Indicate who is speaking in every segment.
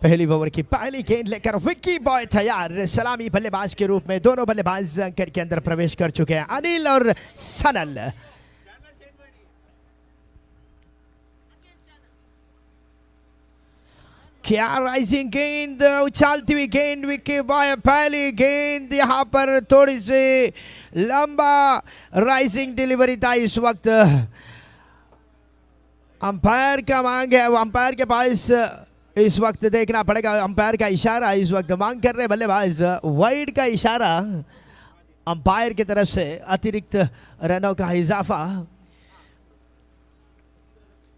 Speaker 1: पहली ओवर की पहली गेंद लेकर विक्की बॉय तैयार सलामी बल्लेबाज के रूप में। दोनों बल्लेबाज अंकड़ के अंदर प्रवेश कर चुके हैं, अनिल और सनल। क्या राइजिंग गेंद, उछालती हुई गेंद, विक्की बॉय पहली गेंद यहाँ पर थोड़ी सी लंबा राइजिंग डिलीवरी था। इस वक्त अंपायर का मांग है, अंपायर के पास इस वक्त देखना पड़ेगा। अंपायर का इशारा इस वक्त मांग कर रहे बल्लेबाज, वाइड का इशारा अंपायर की तरफ से, अतिरिक्त रनों का इजाफा।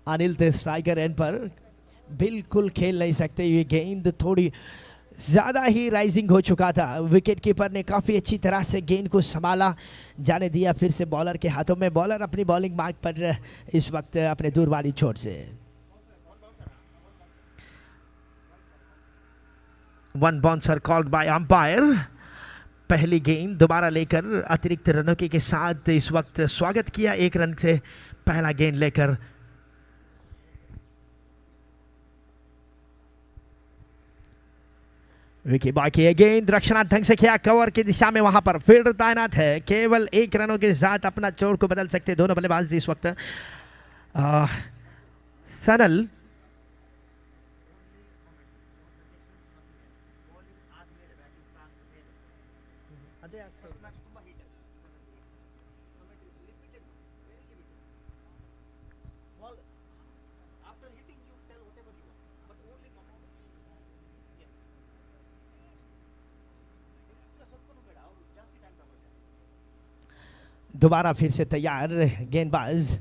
Speaker 1: अनिल थे स्ट्राइकर एंड पर, बिल्कुल खेल नहीं सकते। ये गेंद थोड़ी ज़्यादा ही राइजिंग हो चुका था। विकेट कीपर ने काफ़ी अच्छी तरह से गेंद को संभाला, जाने दिया फिर से बॉलर के हाथों में। बॉलर अपनी बॉलिंग मार्क पर इस वक्त अपने दूर वाली चोट से। 1 बाउंसर कॉल्ड बाय अंपायर। पहली गेंद दोबारा लेकर अतिरिक्त रनों के साथ इस वक्त स्वागत किया 1 रन से पहला गेंद लेकर। विकी बॉय की गेंद रक्षणात्मक से किया, कवर की दिशा में, वहां पर फील्डर तैनात है। केवल 1 रनों के साथ अपना चोर को बदल सकते दोनों बल्लेबाज इस वक्त। सनल दोबारा फिर से तैयार गेंदबाज।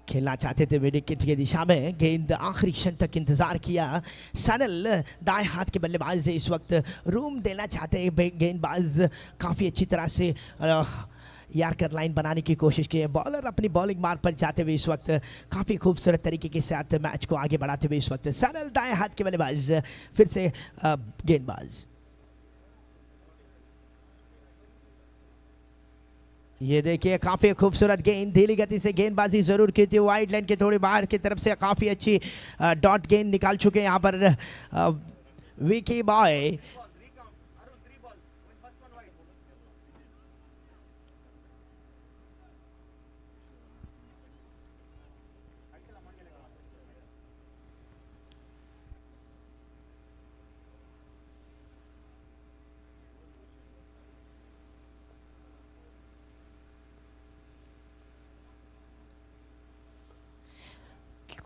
Speaker 1: खेलना चाहते थे विकेट की दिशा में, गेंद आखिरी क्षण तक इंतजार किया। सनल दाएं हाथ के बल्लेबाज से इस वक्त रूम देना चाहते हैं गेंदबाज, काफ़ी अच्छी तरह से यार्कर लाइन बनाने की कोशिश की है। बॉलर अपनी बॉलिंग मार्ग पर जाते हुए इस वक्त काफ़ी खूबसूरत तरीके के साथ मैच को आगे बढ़ाते हुए इस वक्त सनल दाएं हाथ के बल्लेबाज, फिर से गेंदबाज। ये देखिए काफ़ी खूबसूरत गेंद, धीमी गति से गेंदबाजी जरूर की थी, वाइड लाइन के थोड़ी बाहर की तरफ से काफ़ी अच्छी डॉट गेंद निकाल चुके हैं यहाँ पर विकी बॉय।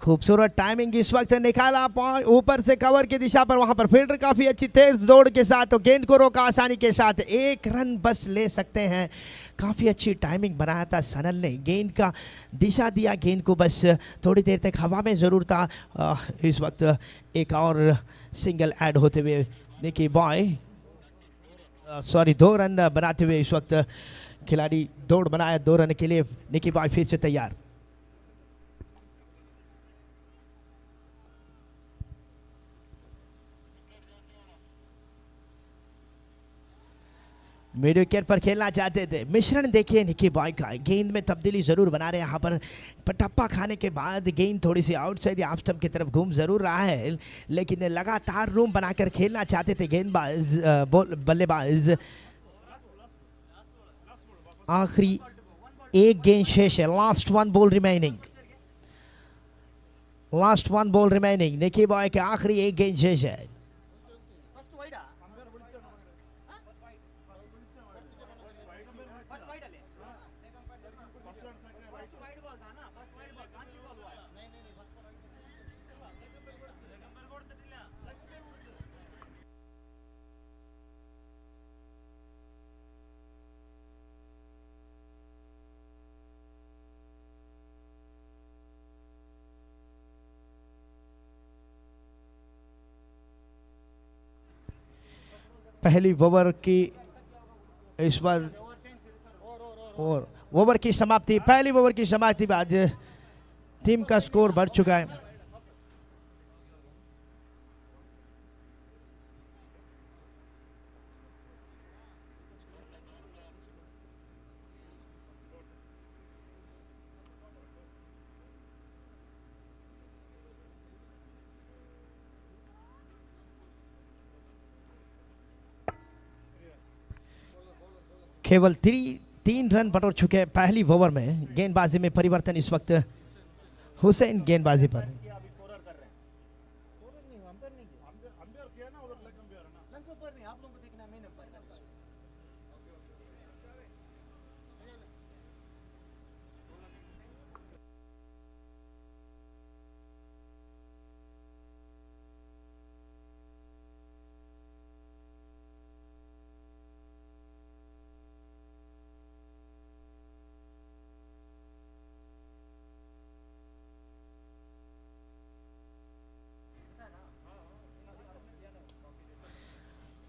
Speaker 1: खूबसूरत टाइमिंग इस वक्त निकाला, ऊपर से कवर की दिशा पर, वहां पर फील्डर काफी अच्छी तेज दौड़ के साथ तो गेंद को रोका आसानी के साथ। 1 रन बस ले सकते हैं। काफी अच्छी टाइमिंग बनाया था सनल ने, गेंद का दिशा दिया गेंद को, बस थोड़ी देर तक हवा में जरूर था। इस वक्त एक और सिंगल ऐड होते हुए निकी बॉय, सॉरी 2 रन बनाते हुए इस वक्त खिलाड़ी दौड़ बनाया 2 रन के लिए। निकी बॉय फिर से तैयार। मिड विकेट पर खेलना चाहते थे। मिश्रण देखिए निकी बॉय का, गेंद में तब्दीली जरूर बना रहे हैं यहाँ पर। पटप्पा खाने के बाद गेंद थोड़ी सी आउटसाइड ऑफ स्टंप की तरफ घूम जरूर रहा है, लेकिन लगातार रूम बनाकर खेलना चाहते थे गेंदबाज, बल्लेबाज। आखिरी 1 गेंद शेष है, last 1 ball remaining, last 1 ball remaining. निकी बॉय के आखिरी 1 गेंद शेष है। पहली ओवर की इस बार और ओवर की समाप्ति, पहली ओवर की समाप्ति बाद टीम का स्कोर बढ़ चुका है। केवल 3 रन बटोर चुके हैं पहली ओवर में। गेंदबाजी में परिवर्तन इस वक्त हुसैन गेंदबाजी पर।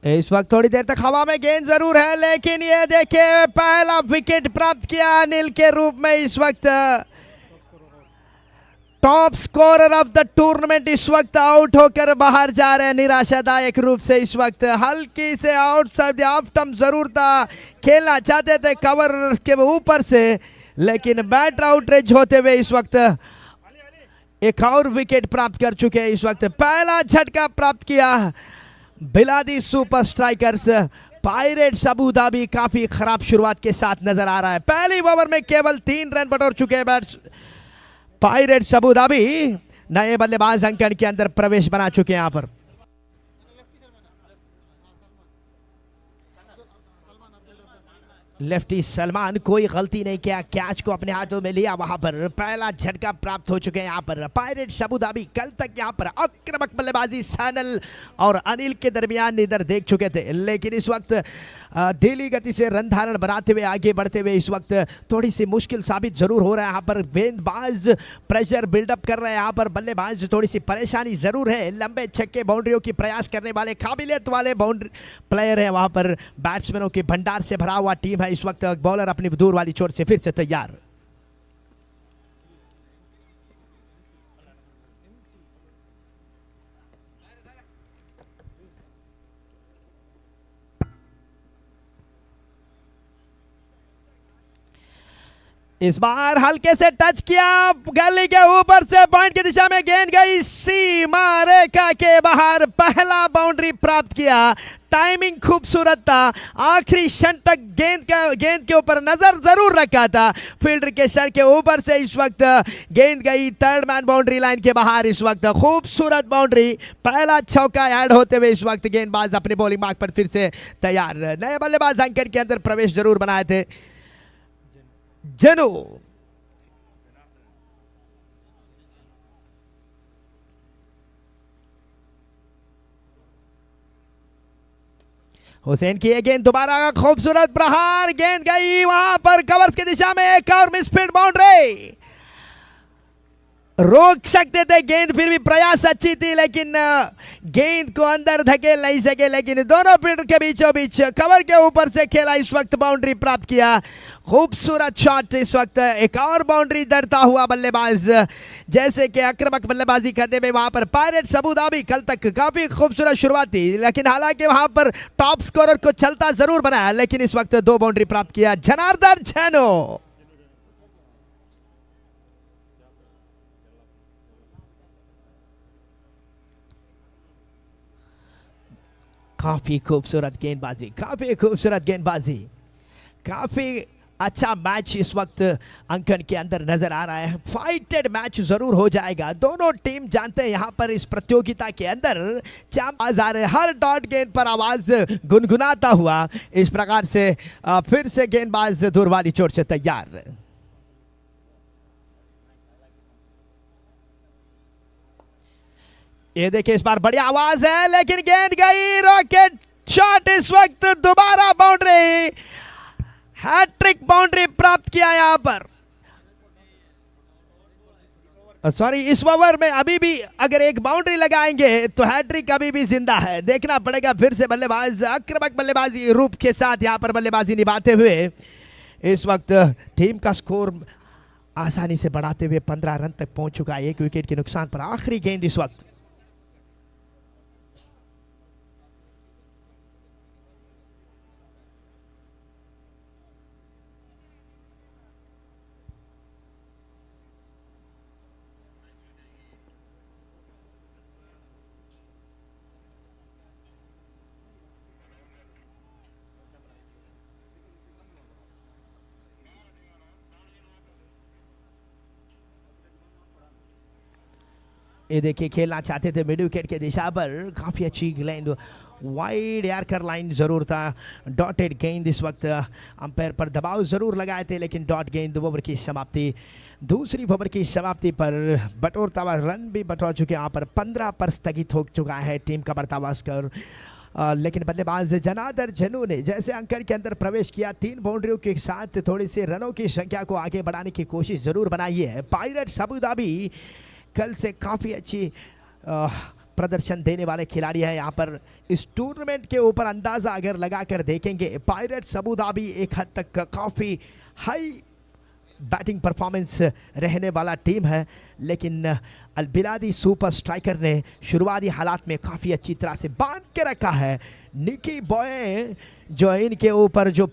Speaker 1: इस वक्त थोड़ी देर तक हवा में गेंद जरूर है, लेकिन ये देखिए पहला विकेट प्राप्त किया अनिल के रूप में। इस वक्त top scorer of the tournament इस वक्त आउट होकर बाहर जा रहे हैं निराशादायक रूप से। इस वक्त हल्की से आउटसाइड ऑफ स्टंप जरूर था, खेलना चाहते थे कवर के ऊपर से, लेकिन बैटर आउटरेज होते हुए इस वक्त एक और विकेट प्राप्त कर चुके हैं। इस वक्त पहला झटका प्राप्त किया Biladi super strikers. Pirates Abu Dhabi काफी खराब शुरुआत के साथ नजर आ रहा है। पहली ओवर में केवल 3 रन बटोर चुके हैं पायरेट्स अबू धाबी। नए बल्लेबाज अंकन के अंदर प्रवेश बना चुके हैं यहां पर। लेफ्टी सलमान कोई गलती नहीं किया, कैच को अपने हाथों में लिया, वहां पर पहला झटका प्राप्त हो चुके हैं यहां पर पायरेट्स अबू धाबी। कल तक यहां पर आक्रामक बल्लेबाजी सैनल और अनिल के दरमियान इधर देख चुके थे, लेकिन इस वक्त धीमी गति से रन धारण बनाते हुए आगे बढ़ते हुए इस वक्त थोड़ी सी मुश्किल साबित जरूर हो रहा है। यहाँ पर गेंदबाज प्रेशर बिल्डअप कर रहे हैं, यहाँ पर बल्लेबाज थोड़ी सी परेशानी जरूर है। लंबे छक्के बाउंड्रियों की प्रयास करने वाले काबिलियत वाले बाउंड्री प्लेयर है, वहां पर बैट्समैनों के भंडार से भरा हुआ टीम है। इस वक्त बॉलर अपनी दूर वाली चोट से फिर से तैयार। इस बार हल्के से टच किया, गली के ऊपर से पॉइंट की दिशा में गेंद गई सीमा रेखा के बाहर। पहला बाउंड्री प्राप्त किया, टाइमिंग खूबसूरत था, आखिरी क्षण तक गेंद के ऊपर नजर जरूर रखा था फील्डर के सर के ऊपर से। इस वक्त गेंद गई थर्ड मैन बाउंड्री लाइन के बाहर। इस वक्त खूबसूरत बाउंड्री, पहला चौका ऐड होते हुए इस वक्त गेंदबाज अपने बॉलिंग मार्क पर फिर से तैयार। नए बल्लेबाज अंकन के अंदर प्रवेश जरूर बनाए थे जनू। हुसैन की ये गेंद दोबारा खूबसूरत प्रहार, गेंद गई वहां पर कवर्स की दिशा में, एक और मिसफील्ड बाउंड्री। रोक सकते थे गेंद, फिर भी प्रयास अच्छी थी, लेकिन गेंद को अंदर धकेल नहीं सके। लेकिन दोनों फील्डर के बीचों बीच कवर के ऊपर से खेला, इस वक्त बाउंड्री प्राप्त किया। खूबसूरत शॉट। इस वक्त एक और बाउंड्री डरता हुआ बल्लेबाज, जैसे कि आक्रामक बल्लेबाजी करने में वहां पर पायरेट्स अबू धाबी कल तक काफी खूबसूरत शुरुआत थी, लेकिन हालांकि वहां पर टॉप स्कोरर को चलता जरूर बनाया, लेकिन इस वक्त 2 बाउंड्री प्राप्त किया जनार्दन झनो। काफी खूबसूरत गेंदबाजी, काफी खूबसूरत गेंदबाजी, काफी अच्छा मैच इस वक्त अंकन के अंदर नजर आ रहा है। फाइटेड मैच जरूर हो जाएगा। दोनों टीम जानते हैं यहां पर इस प्रतियोगिता के अंदर चैंपियंस आ रहे, हर डॉट गेंद पर आवाज गुनगुनाता हुआ। इस प्रकार से फिर से गेंदबाज दूर वाली चोट से तैयार। ये देखिए इस बार बड़ी आवाज है, लेकिन गेंद गई, रॉकेट शॉट। इस वक्त दोबारा बाउंड्री, हैट्रिक बाउंड्री प्राप्त किया यहां पर। सॉरी, इस ओवर में अभी भी अगर एक बाउंड्री लगाएंगे तो हैट्रिक अभी भी जिंदा है। देखना पड़ेगा फिर से बल्लेबाज आक्रामक बल्लेबाजी रूप के साथ यहां पर बल्लेबाजी निभाते हुए इस वक्त टीम का स्कोर आसानी से बढ़ाते हुए 15 रन तक पहुंच चुका है, 1 विकेट के नुकसान पर। आखिरी गेंद इस वक्त ये देखिए खेलना चाहते थे मिड विकेट के दिशा पर, काफ़ी अच्छी गेंद, वाइड यार्कर लाइन ज़रूर था, डॉटेड गेंद। इस वक्त अंपायर पर दबाव ज़रूर लगाए थे लेकिन डॉट गेंद। ओवर की समाप्ति, दूसरी ओवर की समाप्ति पर बटोरता हुआ रन भी बटोर चुके। यहाँ पर 15 पर स्थगित हो चुका है टीम का बढ़ता हुआ स्कोर। लेकिन बल्लेबाज जनादर जनू ने जैसे अंकर के अंदर प्रवेश किया, 3 बाउंड्रियों के साथ थोड़ी सी रनों की संख्या को आगे बढ़ाने की कोशिश ज़रूर बनाई है। पायरेट्स अबू धाबी कल से काफ़ी अच्छी प्रदर्शन देने वाले खिलाड़ी हैं। यहाँ पर इस टूर्नामेंट के ऊपर अंदाज़ा अगर लगाकर देखेंगे, पायरेट्स अबू धाबी एक हद तक काफ़ी हाई बैटिंग परफॉर्मेंस रहने वाला टीम है, लेकिन अलबिलादी सुपर स्ट्राइकर ने शुरुआती हालात में काफ़ी अच्छी तरह से बांध के रखा है। निकी बॉय जो इनके ऊपर जो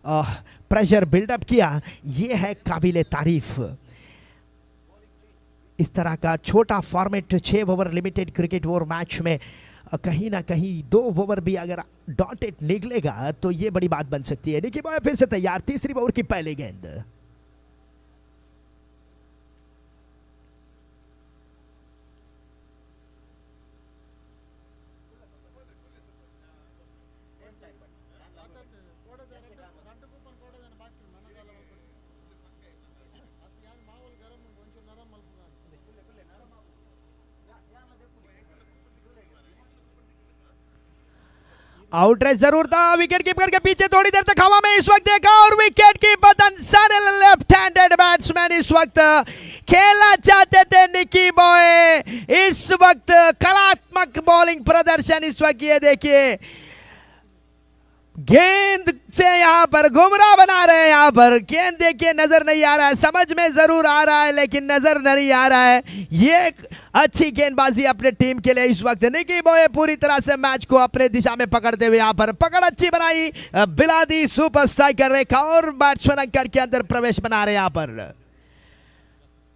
Speaker 1: प्रेशर बिल्डअप किया, ये है काबिले तारीफ। इस तरह का छोटा format 6 over limited cricket over match में कहीं ना कहीं 2 ओवर भी अगर डॉटेड निकलेगा तो ये बड़ी बात बन सकती है। निकी बॉय फिर से तैयार, तीसरी ओवर की पहली गेंद। आउटरेस जरूर था, विकेट कीपर के पीछे थोड़ी देर तक हवा में इस वक्त देखा और विकेट कीपर दंसानेल लेफ्ट हैंडेड बैट्समैन इस वक्त खेलना चाहते थे निकी बॉय। इस वक्त कलात्मक बॉलिंग प्रदर्शन इस वक्त ये देखिए, गेंद से यहाँ पर गुमराह बना रहे हैं। यहाँ पर गेंद देखिए नजर नहीं आ रहा है, समझ में जरूर आ रहा है लेकिन नजर नहीं आ रहा है। ये एक अच्छी गेंदबाजी अपने टीम के लिए इस वक्त। निकी बॉय पूरी तरह से मैच को अपने दिशा में पकड़ते हुए यहाँ पर पकड़ अच्छी बनाई। बिलादी सुपर स्ट्राइकर रेखा और बैट्समैन अंकर के अंदर प्रवेश बना रहे यहाँ पर।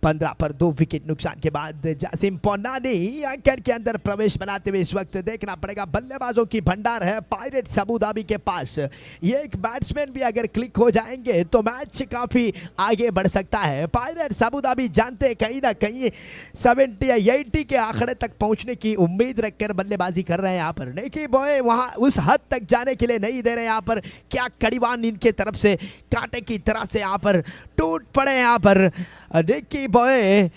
Speaker 1: 15 पर 2 विकेट नुकसान के बाद जासिम पोन्नानी अंकर के अंदर प्रवेश बनाते हुए इस वक्त देखना पड़ेगा। बल्लेबाजों की भंडार है पायरेट्स अबू धाबी के पास। ये एक बैट्समैन भी अगर क्लिक हो जाएंगे तो मैच काफी आगे बढ़ सकता है। पायरेट्स अबू धाबी जानते हैं कहीं ना कहीं 70 या 80 के आंकड़े तक पहुंचने की उम्मीद रखकर बल्लेबाजी कर रहे हैं यहाँ पर। निकी बॉय वहां उस हद तक जाने के लिए नहीं दे रहे। यहाँ पर क्या कड़ीवान इनके तरफ से कांटे की तरह से यहाँ पर टूट पड़े। यहाँ पर निकी बॉय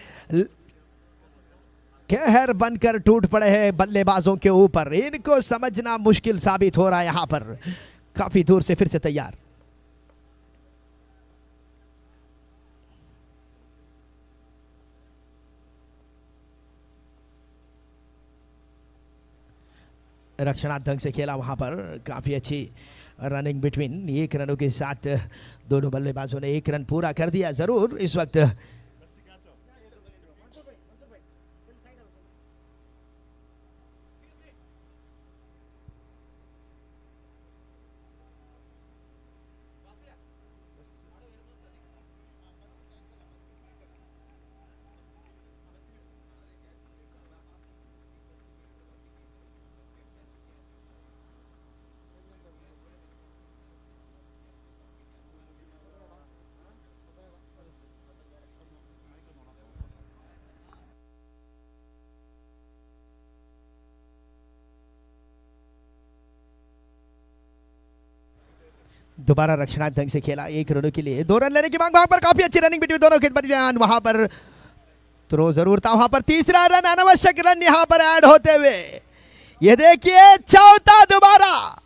Speaker 1: कहर बनकर टूट पड़े हैं बल्लेबाजों के ऊपर। इनको समझना मुश्किल साबित हो रहा है। यहां पर काफी दूर से फिर से तैयार, रक्षणात्मक से खेला वहां पर, काफी अच्छी रनिंग बिटवीन। 1 रनों के साथ दोनों बल्लेबाजों ने 1 रन पूरा कर दिया जरूर इस वक्त। दोबारा रक्षणात्मक ढंग से खेला 1 रनों के लिए 2 रन लेने की मांग। वहां पर काफी अच्छी रनिंग बिटवीन दोनों खेल, वहां पर थ्रो जरूर था। वहां पर तीसरा रन, अनावश्यक रन यहां पर ऐड होते हुए ये देखिए चौथा दोबारा।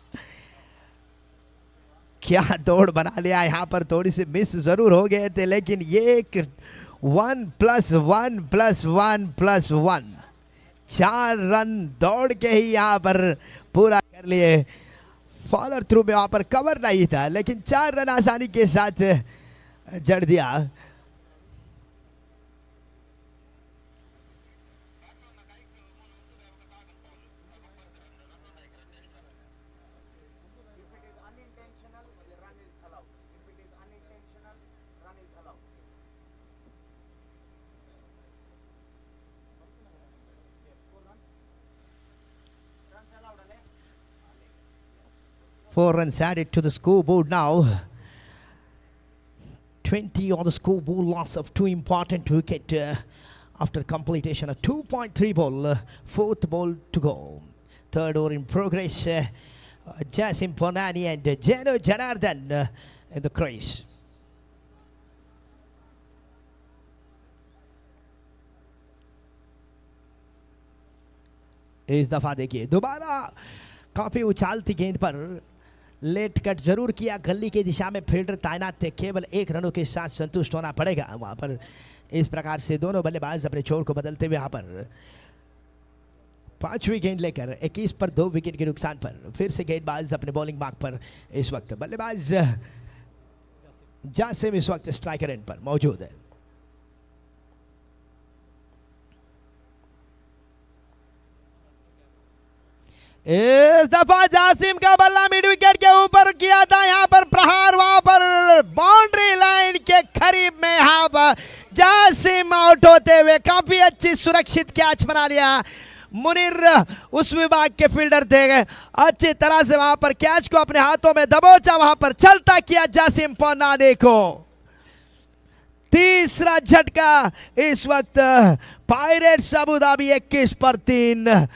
Speaker 1: क्या दौड़ बना लिया यहाँ पर, थोड़ी सी मिस जरूर हो गए थे लेकिन ये एक 1+1+1+1 4 रन दौड़ के ही यहाँ पर पूरा कर लिए। फॉलोअर थ्रू में वहां पर कवर नहीं था लेकिन 4 रन आसानी के साथ जड़ दिया। Four runs added to the scoreboard now. 20 on the scoreboard, loss of 2 important wickets after completion of 2.3 ball, fourth ball to go. Third over in progress. Jasim Ponani and Jano Janardhan in the crease. इस दफा देखिए दोबारा काफी उछालती गेंद पर late cut जरूर किया, गली की दिशा में फील्डर तैनात थे, केवल 1 रनों के साथ संतुष्ट होना पड़ेगा वहां पर। इस प्रकार से दोनों बल्लेबाज अपने छोर को बदलते हुए यहाँ पर 5वीं गेंद लेकर 21 पर 2 विकेट के नुकसान पर फिर से गेंदबाज अपने बॉलिंग मार्क पर। इस वक्त बल्लेबाज जासिम इस वक्त स्ट्राइकर एंड पर मौजूद है। इस दफा जासिम का बल्ला मिड विकेट के ऊपर किया था, यहाँ पर प्रहार, वहां पर बाउंड्री लाइन के करीब में यहाँ पर जासिम आउट होते हुए काफी अच्छी सुरक्षित कैच बना लिया। मुनीर उस विभाग के फील्डर थे, अच्छी तरह से वहां पर कैच को अपने हाथों में दबोचा, वहां पर चलता किया जासिम पोन्नानी को। तीसरा झटका इस वक्त पायरेट्स अबू धाबी 21 पर 3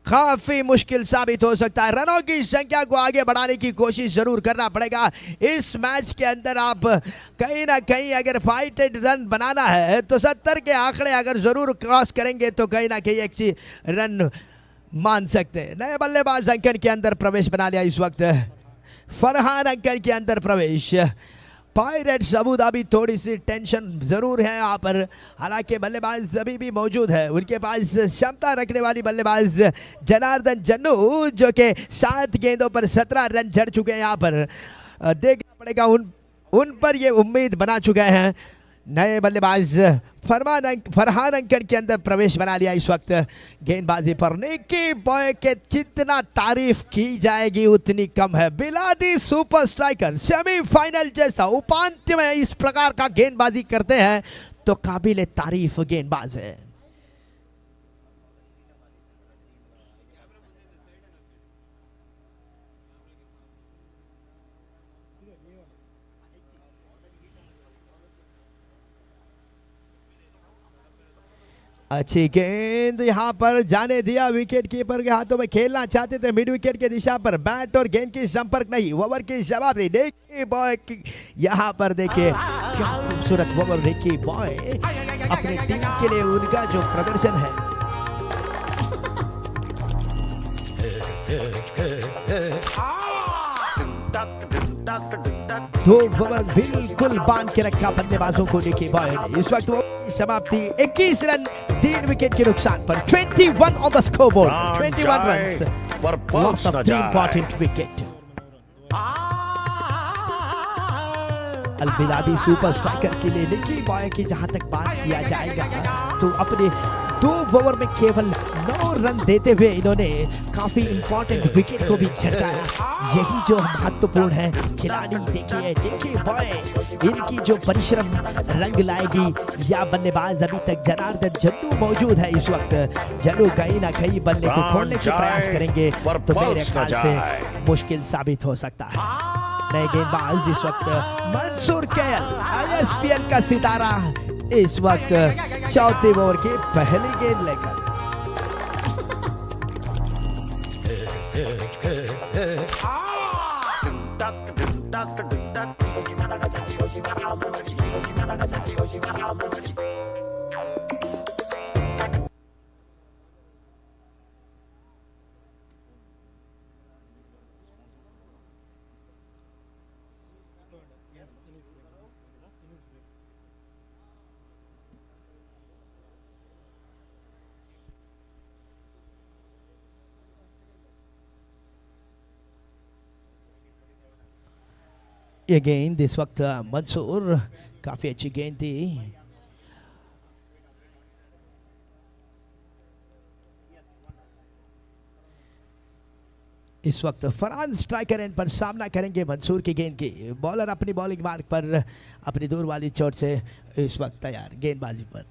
Speaker 1: काफी मुश्किल साबित हो सकता है। रनों की संख्या को आगे बढ़ाने की कोशिश जरूर करना पड़ेगा इस मैच के अंदर। आप कहीं ना कहीं अगर 5 रन बनाना है तो 70 के आंकड़े अगर जरूर क्रॉस करेंगे तो कहीं ना कहीं 1 रन मान सकते हैं। नए बल्लेबाज अंकन के अंदर प्रवेश बना लिया इस वक्त, फरहान अंकन के अंदर प्रवेश। पायरेट्स अबू धाबी थोड़ी सी टेंशन जरूर है यहाँ पर, हालांकि बल्लेबाज अभी भी मौजूद है। उनके पास क्षमता रखने वाली बल्लेबाज जनार्दन जन्नू जो कि 7 गेंदों पर 17 रन जड़ चुके हैं। यहाँ पर देखना पड़ेगा, उन पर ये उम्मीद बना चुके हैं। नए बल्लेबाज फरहान अंकन के अंदर प्रवेश बना लिया इस वक्त। गेंदबाजी पर निकी बॉय के जितना तारीफ की जाएगी उतनी कम है। बिलादी सुपर स्ट्राइकर सेमीफाइनल जैसा उपांत्य में इस प्रकार का गेंदबाजी करते हैं तो काबिल तारीफ गेंदबाज है। अच्छी गेंद यहाँ पर जाने दिया, विकेट कीपर के हाथों में खेलना चाहते थे मिड विकेट की दिशा पर, बैट और गेंद की संपर्क नहीं, ओवर की जवाबी रिकी बॉय यहाँ पर देखिए क्या खूबसूरत ओवर। रिकी बॉय अपनी टीम के लिए उनका जो प्रदर्शन है, दो ओवर बिल्कुल बांध के रखा बल्लेबाजों को रिकी बॉय ने। इस वक्त वो समाप्ति 21 रन 3 विकेट के नुकसान पर, 21 on the scoreboard, 21 runs, loss of 3 important wicket. Al Biladi super striker के लिए रिकी बॉय की जहां तक बात किया जाएगा तो अपने 2 ओवर में केवल 9 रन देते हुए इन्होंने काफी इंपॉर्टेंट विकेट को भी झटकाया। यही जो महत्वपूर्ण है। खिलाड़ी देखिए रिकी बॉय, इनकी जो परिश्रम रंग लाएगी या बल्लेबाज अभी तक जनार्दन जन्नू मौजूद है इस वक्त। जन्नू कहीं ना कहीं बल्ले को खोलने का प्रयास करेंगे तो मेरे ख्याल से मुश्किल साबित हो सकता है। नए गेंदबाज इस वक्त मंसूर केएल, आईएसपीएल का सितारा, इस वक्त 4थे ओवर की पहली गेंद लेकर। ये गेंद इस वक्त मंसूर, काफी अच्छी गेंद थी। इस वक्त फरहान स्ट्राइकर एंड पर सामना करेंगे मंसूर की गेंद की। बॉलर अपनी बॉलिंग मार्क पर अपनी दूर वाली चोट से इस वक्त तैयार गेंदबाजी पर।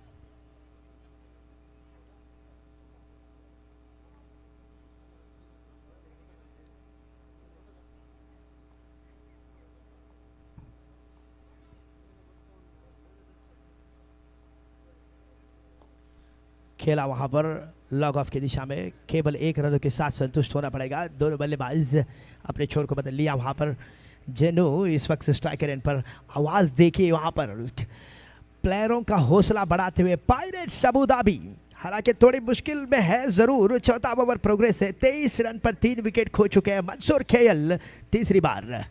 Speaker 1: खेला वहां पर लॉग ऑफ की दिशा में, केवल 1 रनों के साथ संतुष्ट होना पड़ेगा। दोनों बल्लेबाज अपने छोर को बदल लिया। वहां पर जेनो इस वक्त स्ट्राइकर एंड पर। आवाज देखिए वहां पर प्लेयरों का हौसला बढ़ाते हुए पायरेट्स अबू धाबी, हालांकि थोड़ी मुश्किल में है जरूर। चौथा ओवर प्रोग्रेस है, 23 रन पर 3 विकेट खो चुके हैं मंसूर खेयल तीसरी बार।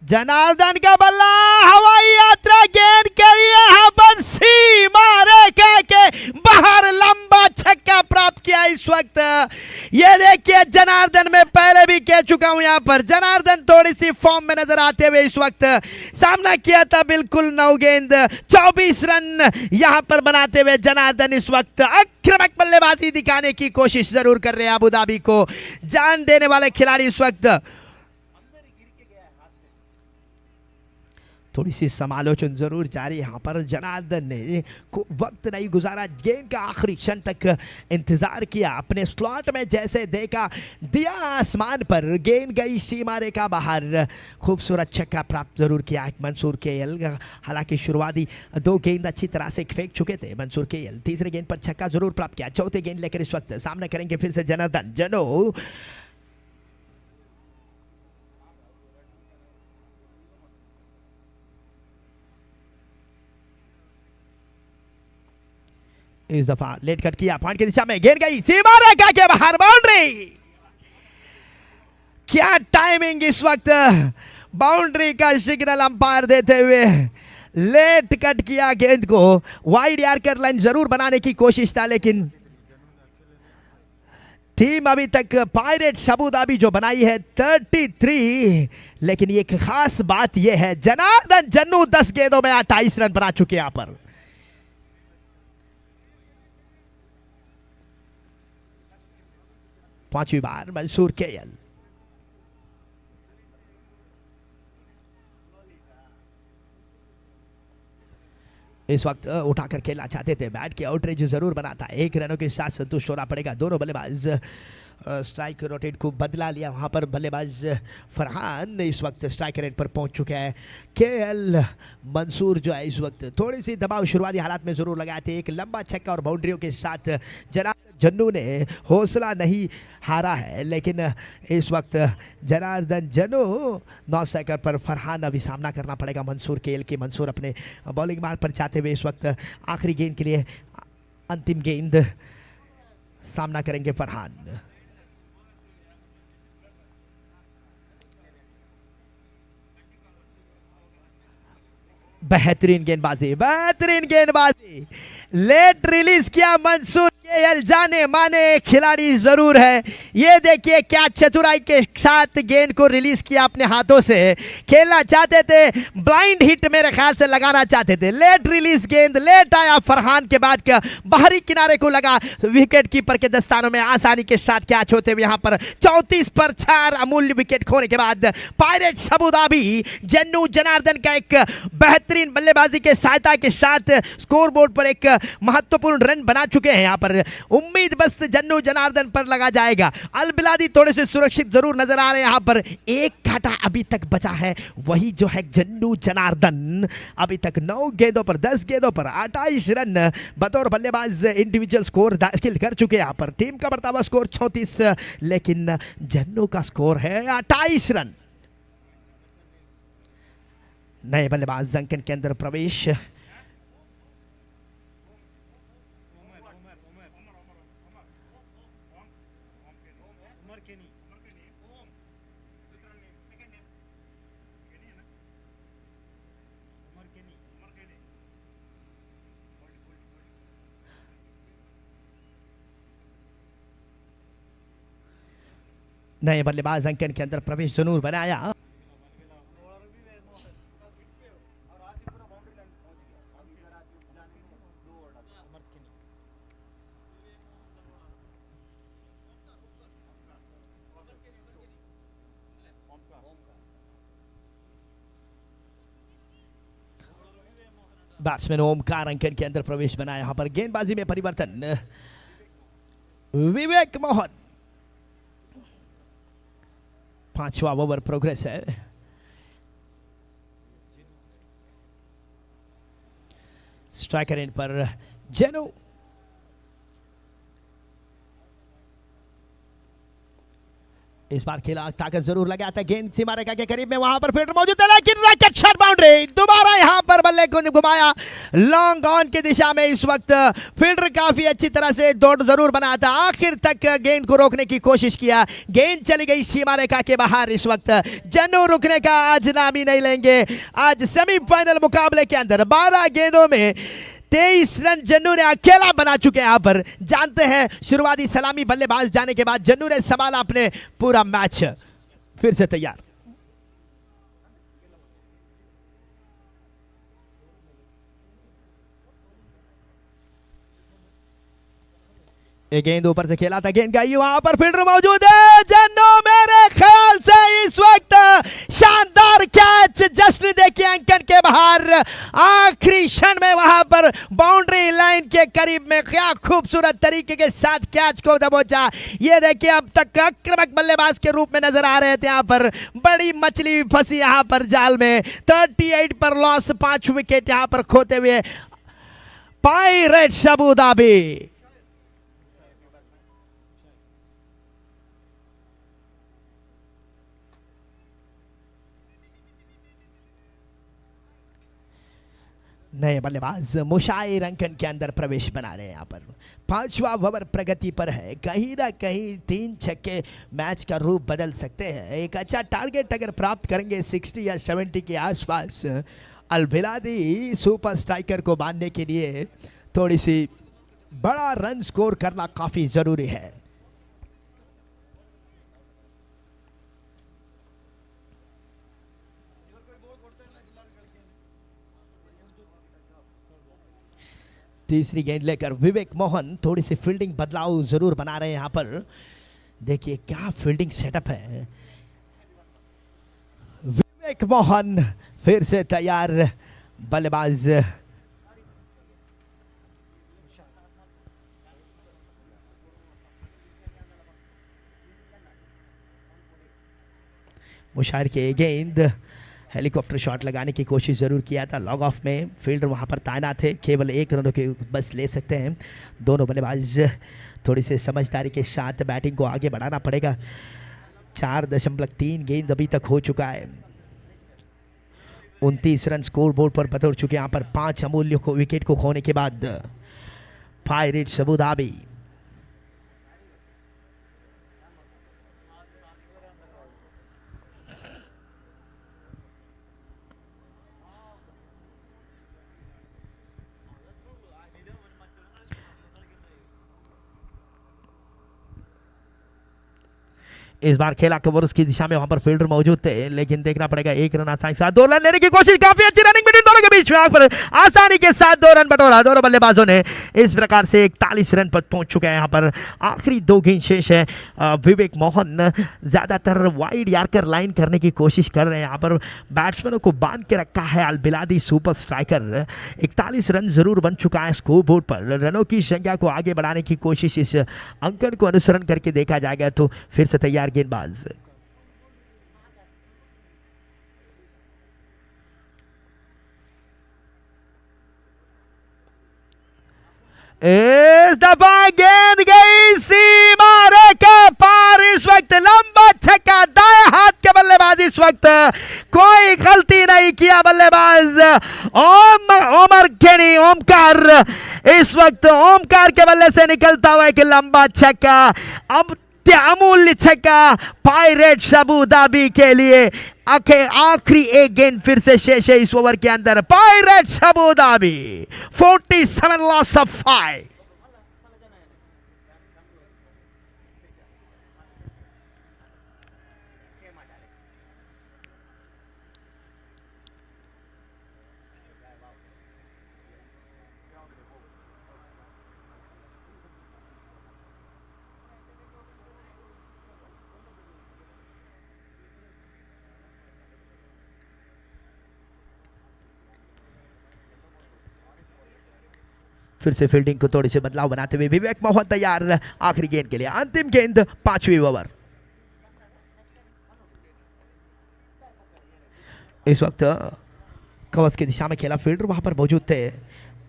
Speaker 1: जनार्दन का बल्ला, हवाई यात्रा गेंद के लिए बंसी मारे के बाहर, लंबा छक्का प्राप्त किया इस वक्त। ये देखिए जनार्दन में पहले भी कह चुका हूं, यहां पर जनार्दन थोड़ी सी फॉर्म में नजर आते हुए इस वक्त सामना किया था बिल्कुल 9 गेंद 24 रन यहां पर बनाते हुए जनार्दन इस वक्त आक्रामक बल्लेबाजी दिखाने की कोशिश जरूर कर रहे हैं। अबू धाबी को जान देने वाले खिलाड़ी इस वक्त थोड़ी सी समालोचन जरूर जारी। यहां पर जनार्दन ने वक्त नहीं गुजारा, गेंद का आखिरी क्षण तक इंतजार किया, अपने स्लॉट में जैसे देखा दिया आसमान पर, गेंद गई सीमा रेखा बाहर। खूबसूरत छक्का प्राप्त जरूर किया मंसूर केएल। हालांकि शुरुआती 2 गेंद अच्छी तरह से फेंक चुके थे मंसूर केएल, तीसरे गेंद पर छक्का जरूर प्राप्त किया। चौथे गेंद लेकर इस वक्त सामना करेंगे फिर से जनार्दन। जनो इस दफा लेट कट किया, पॉइंट की दिशा में गेंद गई सीमा रेखा के बाहर, बाउंड्री। क्या टाइमिंग इस वक्त, बाउंड्री का सिग्नल अंपायर देते हुए लेट कट किया गेंद को। वाइड यॉर्कर लाइन जरूर बनाने की कोशिश था, लेकिन टीम अभी तक पायरेट्स अबू धाबी जो बनाई है 33, लेकिन एक खास बात यह है जनार्दन जन्नू 10 गेंदों में 28 रन बना चुके यहां पर। पांचवी बार मंसूर केएल। इस वक्त उठाकर खेलना चाहते थे, बैट की आउटरेज जरूर बनाता, 1 रनों के साथ संतुष्ट होना पड़ेगा। दोनों बल्लेबाज स्ट्राइक रोटेट को बदला लिया। वहां पर बल्लेबाज फरहान इस वक्त स्ट्राइक रेट पर पहुंच चुके हैं। केएल मंसूर जो है इस वक्त थोड़ी सी दबाव शुरुआती हालात में जरूर लगाए थे, एक लंबा छक्का और बाउंड्रियों के साथ जनार्दन जन्नू ने हौसला नहीं हारा है, लेकिन इस वक्त जनार्दन जन्नू 9 सेकंड पर फरहान अभी सामना करना पड़ेगा मंसूर केएल के। मंसूर अपने बॉलिंग मार्ग पर जाते हुए इस वक्त आखिरी गेंद के लिए अंतिम गेंद सामना करेंगे फरहान। बेहतरीन गेंदबाजी, बेहतरीन गेंदबाजी, लेट रिलीज किया मंसूर केएल, जाने माने खिलाड़ी जरूर है। ये देखिए क्या चतुराई के साथ गेंद को रिलीज किया अपने हाथों से। खेलना चाहते थे, ब्लाइंड हिट मेरे ख्याल से लगाना चाहते थे, लेट रिलीज गेंद, लेट आया फरहान के बाद क्या बाहरी किनारे को लगा, विकेट कीपर के दस्तानों में आसानी के साथ कैच होते हुए यहाँ पर 34 पर 4 अमूल्य विकेट खोने के बाद pirates Abu Dhabi Jannu Janardan का एक बेहतरीन बल्लेबाजी के सहायता के साथ स्कोर बोर्ड पर एक महत्वपूर्ण रन बना चुके हैं। यहाँ पर उम्मीद बस जन्नू जनार्दन पर लगा जाएगा। अल बिलादी थोड़े से सुरक्षित जरूर नजर आ रहे हैं। यहाँ पर एक घाटा अभी तक बचा है, वही जो है जन्नू जनार्दन। अभी तक 9 गेंदों पर 10 गेंदों पर 28 रन बतौर बल्लेबाज इंडिविजुअल स्कोर दाखिल कर चुके हैं। यहाँ पर टीम का बढ़ता हुआ स्कोर 34, लेकिन जन्नू का स्कोर है 28 रन। नए बल्लेबाज जंकन के अंदर प्रवेश, नए बल्लेबाज अंकन के अंदर प्रवेश जरूर बनाया। बैट्समैन ओमकार अंकन के अंदर प्रवेश बनाया। यहां पर गेंदबाजी में परिवर्तन, विवेक मोहन 5वां ओवर प्रोग्रेस है। स्ट्राइकर इन पर जेनू। इस बार खेला ताकत जरूर लगा था, गेंद सीमा रेखा के करीब में, वहां पर फील्डर मौजूद है लेकिन रैकेट शॉट बाउंड्री। दोबारा यहां पर बल्ले को घुमाया लॉन्ग ऑन की दिशा में। इस वक्त फील्डर काफी अच्छी तरह से दौड़ जरूर बनाया था, आखिर तक गेंद को रोकने की कोशिश किया, गेंद चली गई सीमा रेखा के बाहर। इस वक्त जन्नू रुकने का आज नाम ही नहीं लेंगे। आज सेमीफाइनल मुकाबले के अंदर 12 गेंदों में 23 रन जन्नू ने अकेला बना चुके हैं। यहाँ पर जानते हैं शुरुआती सलामी बल्लेबाज जाने के बाद जन्नू ने संभाला अपने पूरा मैच। फिर से तैयार, एक गेंद ऊपर से खेला था, गेंद गई, वहां पर फील्डर मौजूद है जन्नू। मेरे ख्याल से इस वक्त शानदार कैच, जश्न देखिए अंकन के बाहर, आखिरी क्षण में वहां पर बाउंड्री लाइन के करीब में क्या खूबसूरत तरीके के साथ कैच को दबोचा। ये देखिए अब तक आक्रामक बल्लेबाज के रूप में नजर आ रहे थे, यहाँ पर बड़ी मछली फंसी यहाँ पर जाल में। 38 पर लॉस, 5 विकेट यहाँ पर खोते हुए पायरेट्स अबू धाबी। नए बल्लेबाज मुशाइर अंकन के अंदर प्रवेश बना रहे हैं। यहाँ पर 5वां ओवर प्रगति पर है, कहीं ना कहीं 3 छक्के मैच का रूप बदल सकते हैं। एक अच्छा टारगेट अगर प्राप्त करेंगे 60 या 70 के आसपास, अल-बिलादी सुपर स्ट्राइकर को बांधने के लिए थोड़ी सी बड़ा रन स्कोर करना काफी जरूरी है। तीसरी गेंद लेकर विवेक मोहन थोड़ी सी फील्डिंग बदलाव जरूर बना रहे हैं। यहाँ पर देखिए क्या फील्डिंग सेटअप है। विवेक मोहन फिर से तैयार बल्लेबाज। मुशाइर के गेंद, हेलीकॉप्टर शॉट लगाने की कोशिश जरूर किया था, लॉग ऑफ में फील्डर वहां पर तैनात थे, केवल 1 रनों के बस ले सकते हैं दोनों बल्लेबाज। थोड़ी सी समझदारी के साथ बैटिंग को आगे बढ़ाना पड़ेगा। 4.3 गेंद अभी तक हो चुका है, 29 रन स्कोर बोर्ड पर बतौर चुके। यहाँ पर 5 अमूल्य विकेट को खोने के बाद पायरेट्स अबू धाबी। इस बार खेला कवर उसकी दिशा में, वहां पर फील्डर मौजूद थे लेकिन देखना पड़ेगा 1 रन आसानी के साथ 2 रन लेने की कोशिश, काफी अच्छी रनिंग बिटवीन दोनों के बीच में, पर आसानी के साथ 2 रन बटोरा दोनों बल्लेबाजों ने। इस प्रकार से 41 रन पर पहुंच चुके हैं। यहाँ पर आखिरी 2 गेंद शेष है। विवेक मोहन ज्यादातर वाइड यार्कर लाइन करने की कोशिश कर रहे हैं। यहाँ पर बैट्समैनों को बांध के रखा है अल-बिलादी सुपर स्ट्राइकर। 41 रन जरूर बन चुका है स्कोर बोर्ड पर। रनों की संख्या को आगे बढ़ाने की कोशिश इस अंकन को अनुसरण करके देखा जाएगा। तो फिर से तैयार गेंदबाज, इस दफा गेंद गई सीमा रेखा पार। इस वक्त लंबा छक्का, दाएं हाथ के बल्लेबाज, इस वक्त कोई गलती नहीं किया बल्लेबाज ओमर खेनी ओमकार। इस वक्त ओमकार के बल्ले से निकलता हुआ एक लंबा छक्का, अब अमूल्य छक्का पायरेट्स अबू धाबी के लिए। आखिरी 1 गेंद फिर से शेष है इस ओवर के अंदर। Pirates Abu Dhabi 47 loss of 5। फिर से फील्डिंग को थोड़ी से बदलाव बनाते हुए विवेक मोहन तैयार आखिरी गेंद के लिए। अंतिम गेंद 5वीं ओवर। इस वक्त कवच की दिशा में खेला, फील्डर वहां पर मौजूद थे।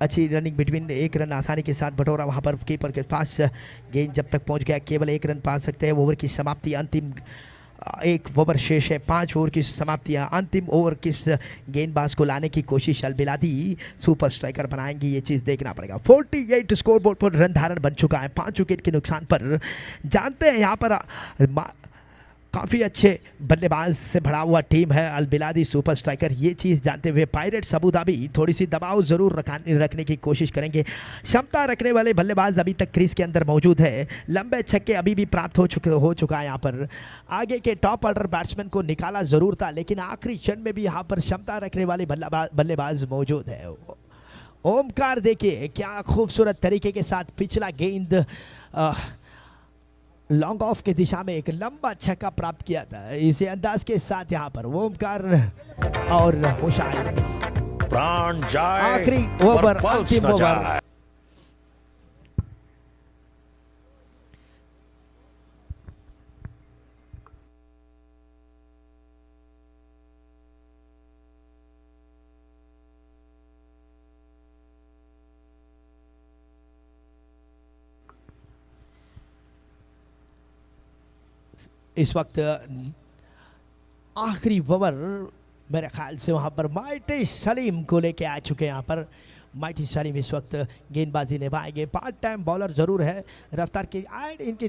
Speaker 1: अच्छी रनिंग बिटवीन, एक रन आसानी के साथ बटोरा वहां पर कीपर के पास, गेंद जब तक पहुंच गया केवल एक रन पा सकते हैं। ओवर की समाप्ति, अंतिम एक ओवर शेष है, 5 ओवर की समाप्ति है। अंतिम ओवर किस गेंदबाज को लाने की कोशिश अलबिलादी सुपर स्ट्राइकर बनाएंगी, ये चीज़ देखना पड़ेगा। 48 स्कोर बोर्ड पर रन धारण बन चुका है 5 विकेट के नुकसान पर। जानते हैं यहाँ पर काफ़ी अच्छे बल्लेबाज से भरा हुआ टीम है अलबिलादी सुपर स्ट्राइकर, ये चीज़ जानते हुए पायरेट्स अबू धाबी थोड़ी सी दबाव ज़रूर रखने की कोशिश करेंगे। क्षमता रखने वाले बल्लेबाज अभी तक क्रीज के अंदर मौजूद है, लंबे छक्के अभी भी प्राप्त हो चुका है। यहाँ पर आगे के टॉप ऑर्डर बैट्समैन को निकाला ज़रूर था, लेकिन आखिरी क्षण में भी यहाँ पर क्षमता रखने वाले बल्लेबाज मौजूद है। ओमकार देखिए क्या खूबसूरत तरीके के साथ पिछला गेंद लॉन्ग ऑफ के दिशा में एक लंबा छक्का प्राप्त किया था। इसी अंदाज के साथ यहाँ पर ओमकार और मुशाहिर,
Speaker 2: प्राण जाए
Speaker 1: आखिरी ओवर, अंतिम ओवर। इस वक्त आखिरी ओवर मेरे ख्याल से वहाँ पर माइटी सलीम को लेके आ चुके हैं। यहाँ पर माइटी सलीम इस वक्त गेंदबाजी निभाएंगे। पार्ट टाइम बॉलर ज़रूर है, रफ्तार की इनकी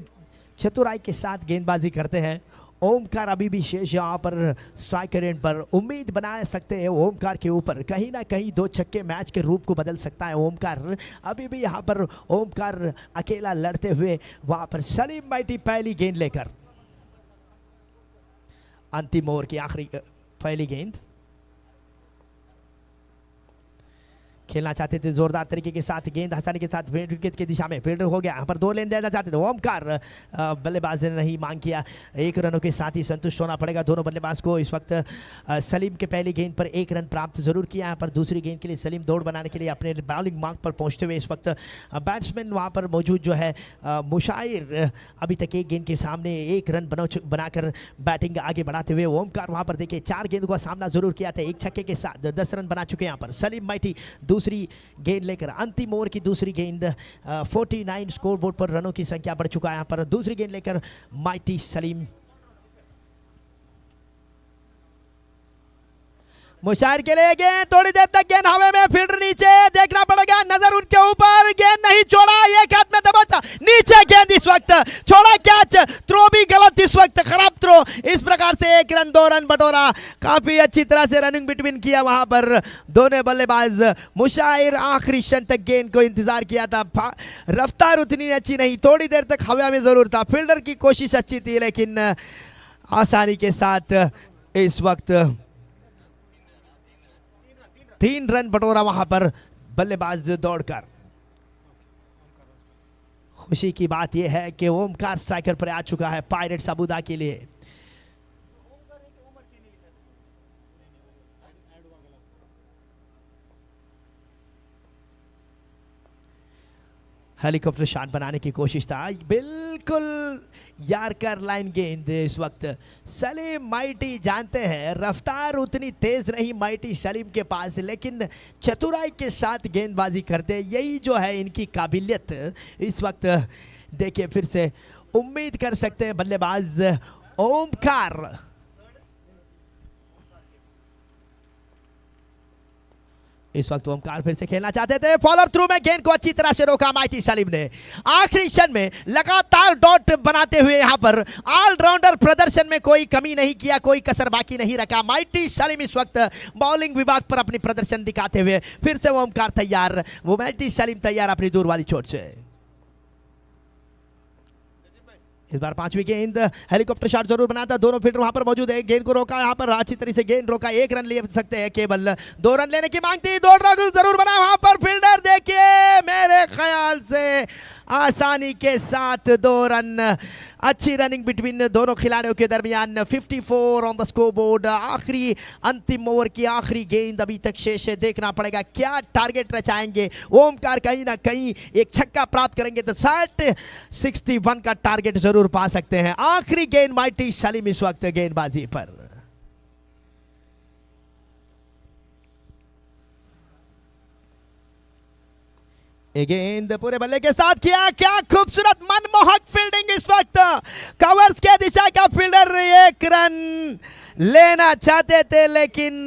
Speaker 1: चतुराई के साथ गेंदबाजी करते हैं। ओमकार अभी भी शेष यहाँ पर स्ट्राइकर एंड पर उम्मीद बना सकते हैं ओमकार के ऊपर, कहीं ना कहीं 2 छक्के मैच के रूप को बदल सकता है ओमकार। अभी भी यहाँ पर ओमकार अकेला लड़ते हुए वहाँ पर सलीम माइटी पहली गेंद लेकर, अंतिम ओवर की आखिरी पहली गेंद खेलना चाहते थे जोरदार तरीके के साथ, गेंद आसानी के साथ विकेट की दिशा में फील्डर हो गया। यहाँ पर 2 लेन देना चाहते थे ओमकार, बल्लेबाज ने नहीं मांग किया, 1 रनों के साथ ही संतुष्ट होना पड़ेगा दोनों बल्लेबाज को। इस वक्त सलीम के पहली गेंद पर 1 रन प्राप्त जरूर किया। यहाँ पर दूसरी गेंद के लिए सलीम दौड़ बनाने के लिए अपने बॉलिंग मार्क पर पहुँचते हुए इस वक्त बैट्समैन वहाँ पर मौजूद जो है मुशाहिर, अभी तक 1 गेंद के सामने 1 रन बनाकर बैटिंग आगे बढ़ाते हुए ओमकार वहाँ पर देखिए 4 गेंद का सामना जरूर किया था, 1 छक्के के साथ 10 रन बना चुके हैं। यहाँ पर सलीम माइटी दूसरी गेंद लेकर, अंतिम ओवर की दूसरी गेंद, 49 स्कोर बोर्ड पर रनों की संख्या बढ़ चुका है। यहाँ पर दूसरी गेंद लेकर माइटी सलीम, मुशाहिर के लिए गेंद, थोड़ी देर तक गेंद हवा में, फील्डर नीचे, देखना पड़ेगा, नजर उनके ऊपर, गेंद नहीं छोड़ा, एक हाथ में दबाचा, नीचे गेंद इस वक्त छोड़ा, कैच, थ्रो भी गलत इस वक्त, खराब थ्रो। इस प्रकार से 1 रन 2 रन बटोरा, काफी अच्छी तरह से रनिंग बिटवीन किया वहां पर दोनों बल्लेबाज। मुशाहिर आखिरी क्षण तक गेंद को इंतजार किया था, रफ्तार उतनी अच्छी नहीं, थोड़ी देर तक हवा में जरूर था, फील्डर की कोशिश अच्छी थी, लेकिन आसानी के साथ इस वक्त 3 रन बटोरा वहां पर बल्लेबाज दौड़कर। खुशी की बात यह है कि ओमकार स्ट्राइकर पर आ चुका है पायरेट्स अबू धाबी के लिए। हेलीकॉप्टर शॉट बनाने की कोशिश था, बिल्कुल यार्कर लाइन गेंद इस वक्त। सलीम माइटी जानते हैं रफ्तार उतनी तेज नहीं माइटी सलीम के पास, लेकिन चतुराई के साथ गेंदबाजी करते, यही जो है इनकी काबिलियत। इस वक्त देखिए फिर से उम्मीद कर सकते हैं बल्लेबाज ओमकार। इस वक्त ओमकार फिर से खेलना चाहते थे, फॉलोअर थ्रू में गेंद को अच्छी तरह से रोका माइटी सलीम ने। आखिरी क्षण में लगातार डॉट बनाते हुए यहां पर ऑलराउंडर प्रदर्शन में कोई कमी नहीं किया, कोई कसर बाकी नहीं रखा माइटी सलीम। इस वक्त बॉलिंग विभाग पर अपनी प्रदर्शन दिखाते हुए फिर से ओमकार तैयार, वो माइटी सलीम तैयार अपनी दूर वाली चोट से। इस बार 5वीं गेंद, हेलीकॉप्टर शॉट जरूर बनाता, दोनों फील्डर वहां पर मौजूद है, गेंद को रोका यहाँ पर अच्छी तरह से, गेंद रोका, 1 रन ले सकते हैं केवल, 2 रन लेने की मांग थी, 2 रन जरूर बना वहां पर फील्डर। देखिए मेरे ख्याल से आसानी के साथ 2 रन, अच्छी रनिंग बिटवीन दोनों खिलाड़ियों के दरमियान। 54 ऑन द स्कोर बोर्ड। आखिरी अंतिम ओवर की आखिरी गेंद अभी तक शेष है, देखना पड़ेगा क्या टारगेट रचाएंगे ओमकार। कहीं ना कहीं एक छक्का प्राप्त करेंगे तो 61 का टारगेट जरूर पा सकते हैं। आखिरी गेंद माइटी सलीम इस वक्त गेंदबाजी पर। ये गेंद पूरे बल्ले के साथ किया, क्या खूबसूरत मनमोहक फील्डिंग इस वक्त। कवर्स के दिशा का फील्डर 1 रन लेना चाहते थे, लेकिन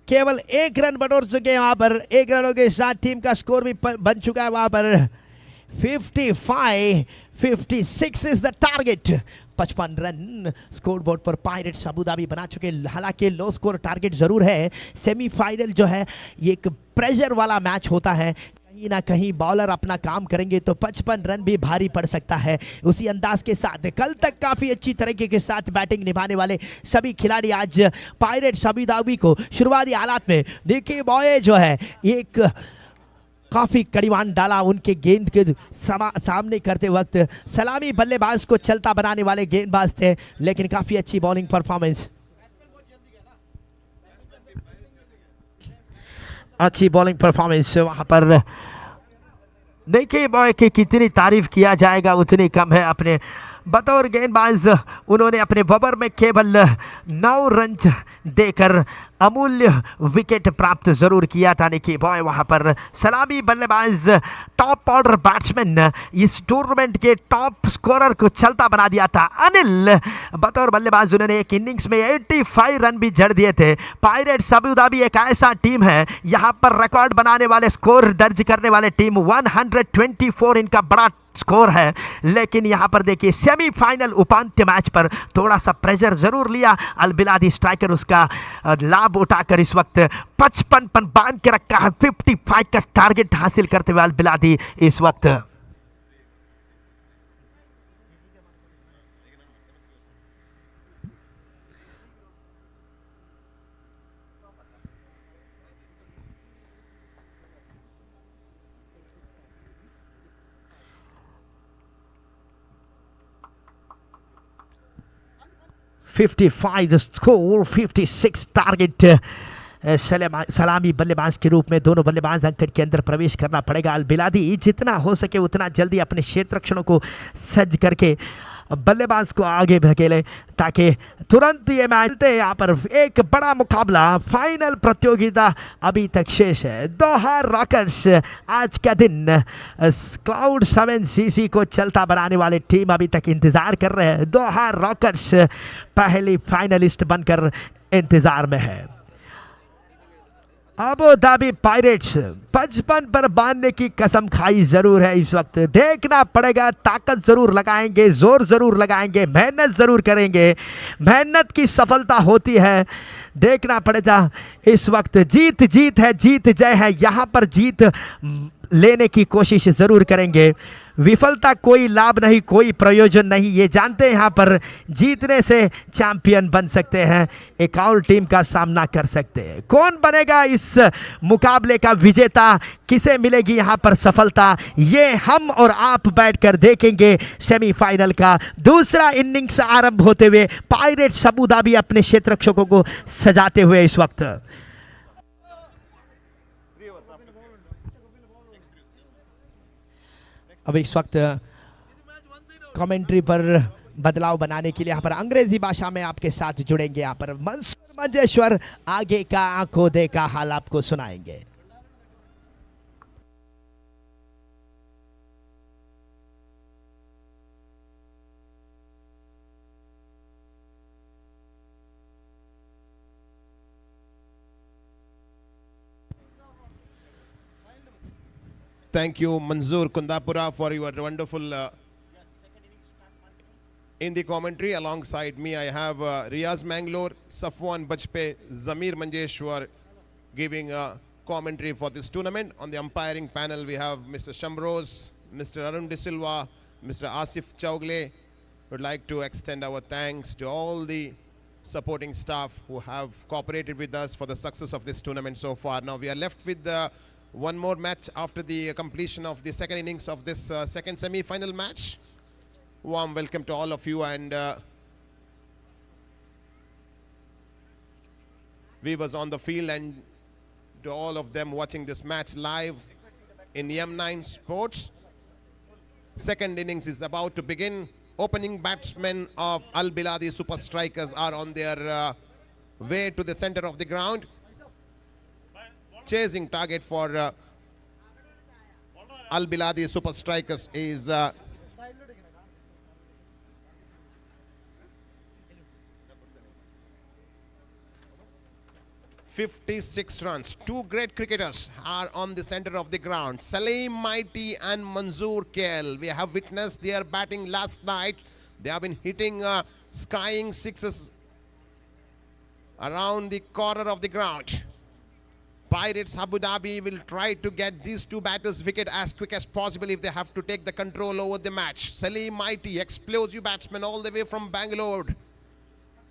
Speaker 1: केवल 1 रन बटोर चुके हैं। वहां पर 1 रनों के साथ टीम का स्कोर भी बन चुका है वहां पर 56 is the target. 55 run score board पर पायरेट्स अबू धाबी बना चुके। हालांकि लो स्कोर टारगेट जरूर है। सेमीफाइनल जो है ये एक प्रेशर वाला मैच होता है, कहीं ना कहीं बॉलर अपना काम करेंगे तो 55 रन भी भारी पड़ सकता है। उसी अंदाज के साथ कल तक काफी अच्छी तरीके के साथ बैटिंग निभाने वाले सभी खिलाड़ी आज पायरेट्स अबू धाबी को शुरुआती हालात में देखिए बॉय जो है एक काफी कड़ीवान डाला उनके गेंद के सामने करते वक्त। सलामी बल्लेबाज को चलता बनाने वाले गेंदबाज थे, लेकिन काफी अच्छी बॉलिंग परफॉर्मेंस, अच्छी बॉलिंग परफॉर्मेंस वहां पर। देखिए बॉय की कितनी तारीफ किया जाएगा उतनी कम है। अपने बतौर गेंदबाज उन्होंने अपने ओवर में केवल 9 रन देकर अमूल्य विकेट प्राप्त जरूर किया था। निकी बॉय वहां पर सलामी बल्लेबाज टॉप ऑर्डर बैट्समैन इस टूर्नामेंट के टॉप स्कोरर को चलता बना दिया था। अनिल बतौर बल्लेबाज उन्होंने एक इनिंग्स में 85 रन भी जड़ दिए थे। पायरेट्स अबू धाबी एक ऐसा टीम है यहां पर रिकॉर्ड बनाने वाले, स्कोर दर्ज करने वाले टीम 124 इनका बड़ा स्कोर है। लेकिन यहां पर देखिए सेमीफाइनल उपांत्य मैच पर थोड़ा सा प्रेशर जरूर लिया अल बिलादी स्ट्राइकर, उसका लाभ उठाकर इस वक्त 55 पर बांध के रखा है। 55 का टारगेट हासिल करते हुए अल बिलादी इस वक्त। Score 56 target. सलामी बल्लेबाज के रूप में दोनों बल्लेबाज अंकड़ के अंदर प्रवेश करना पड़ेगा। अल बिलादी जितना हो सके उतना जल्दी अपने क्षेत्ररक्षणों को सज्ज करके बल्लेबाज को आगे धकेले ताकि तुरंत ये मैच। यहाँ पर एक बड़ा मुकाबला, फाइनल प्रतियोगिता अभी तक शेष है। दोहा रॉकर्स आज का दिन क्लाउड 7 सीसी को चलता बनाने वाले टीम अभी तक इंतजार कर रहे हैं। दोहा रॉकर्स पहली फाइनलिस्ट बनकर इंतजार में है। अबू धाबी पायरेट्स 55 पर बांधने की कसम खाई जरूर है। इस वक्त देखना पड़ेगा, ताकत जरूर लगाएंगे, जोर जरूर लगाएंगे, मेहनत जरूर करेंगे। मेहनत की सफलता होती है, देखना पड़ेगा। इस वक्त जीत जीत है, जीत जय है। यहाँ पर जीत लेने की कोशिश जरूर करेंगे। विफलता कोई लाभ नहीं, कोई प्रयोजन नहीं, ये जानते हैं। यहाँ पर जीतने से चैंपियन बन सकते हैं, एक और टीम का सामना कर सकते हैं। कौन बनेगा इस मुकाबले का विजेता, किसे मिलेगी यहाँ पर सफलता, ये हम और आप बैठकर देखेंगे। सेमीफाइनल का दूसरा इनिंग्स आरंभ होते हुए पायरेट्स अबू धाबी अपने क्षेत्ररक्षकों को सजाते हुए इस वक्त। अब इस वक्त कमेंट्री पर बदलाव बनाने के लिए यहाँ पर अंग्रेजी भाषा में आपके साथ जुड़ेंगे। यहाँ पर मंसूर मंजेश्वर आगे का आंखों देखा हाल आपको सुनाएंगे।
Speaker 3: Thank you, Manzoor Kundapura, for your wonderful in the commentary. Alongside me, I have Riaz Mangalore, Safwan Bajpe, Zamir Manjeshwar giving commentary for this tournament. On the umpiring panel, we have Mr. Shamrose, Mr. Arun De Silva, Mr. Asif Chaugle. Would like to extend our thanks to all the supporting staff who have cooperated with us for the success of this tournament so far. Now we are left with one more match after the completion of the second innings of this second semi-final match. Warm welcome to all of you, and viewers on the field, and to all of them watching this match live in M9 Sports. Second innings is about to begin. Opening batsmen of Al Biladi Super Strikers are on their way to the center of the ground. Chasing target for Al Biladi Super Strikers is 56 runs. Two great cricketers are on the center of the ground. Salim Mighty and Manzoor KL. We have witnessed their batting last night. They have been hitting skying sixes around the corner of the ground. Pirates Abu Dhabi will try to get these two batters wicket as quick as possible if they have to take the control over the match. Salim Mighty, explosive batsman all the way from Bangalore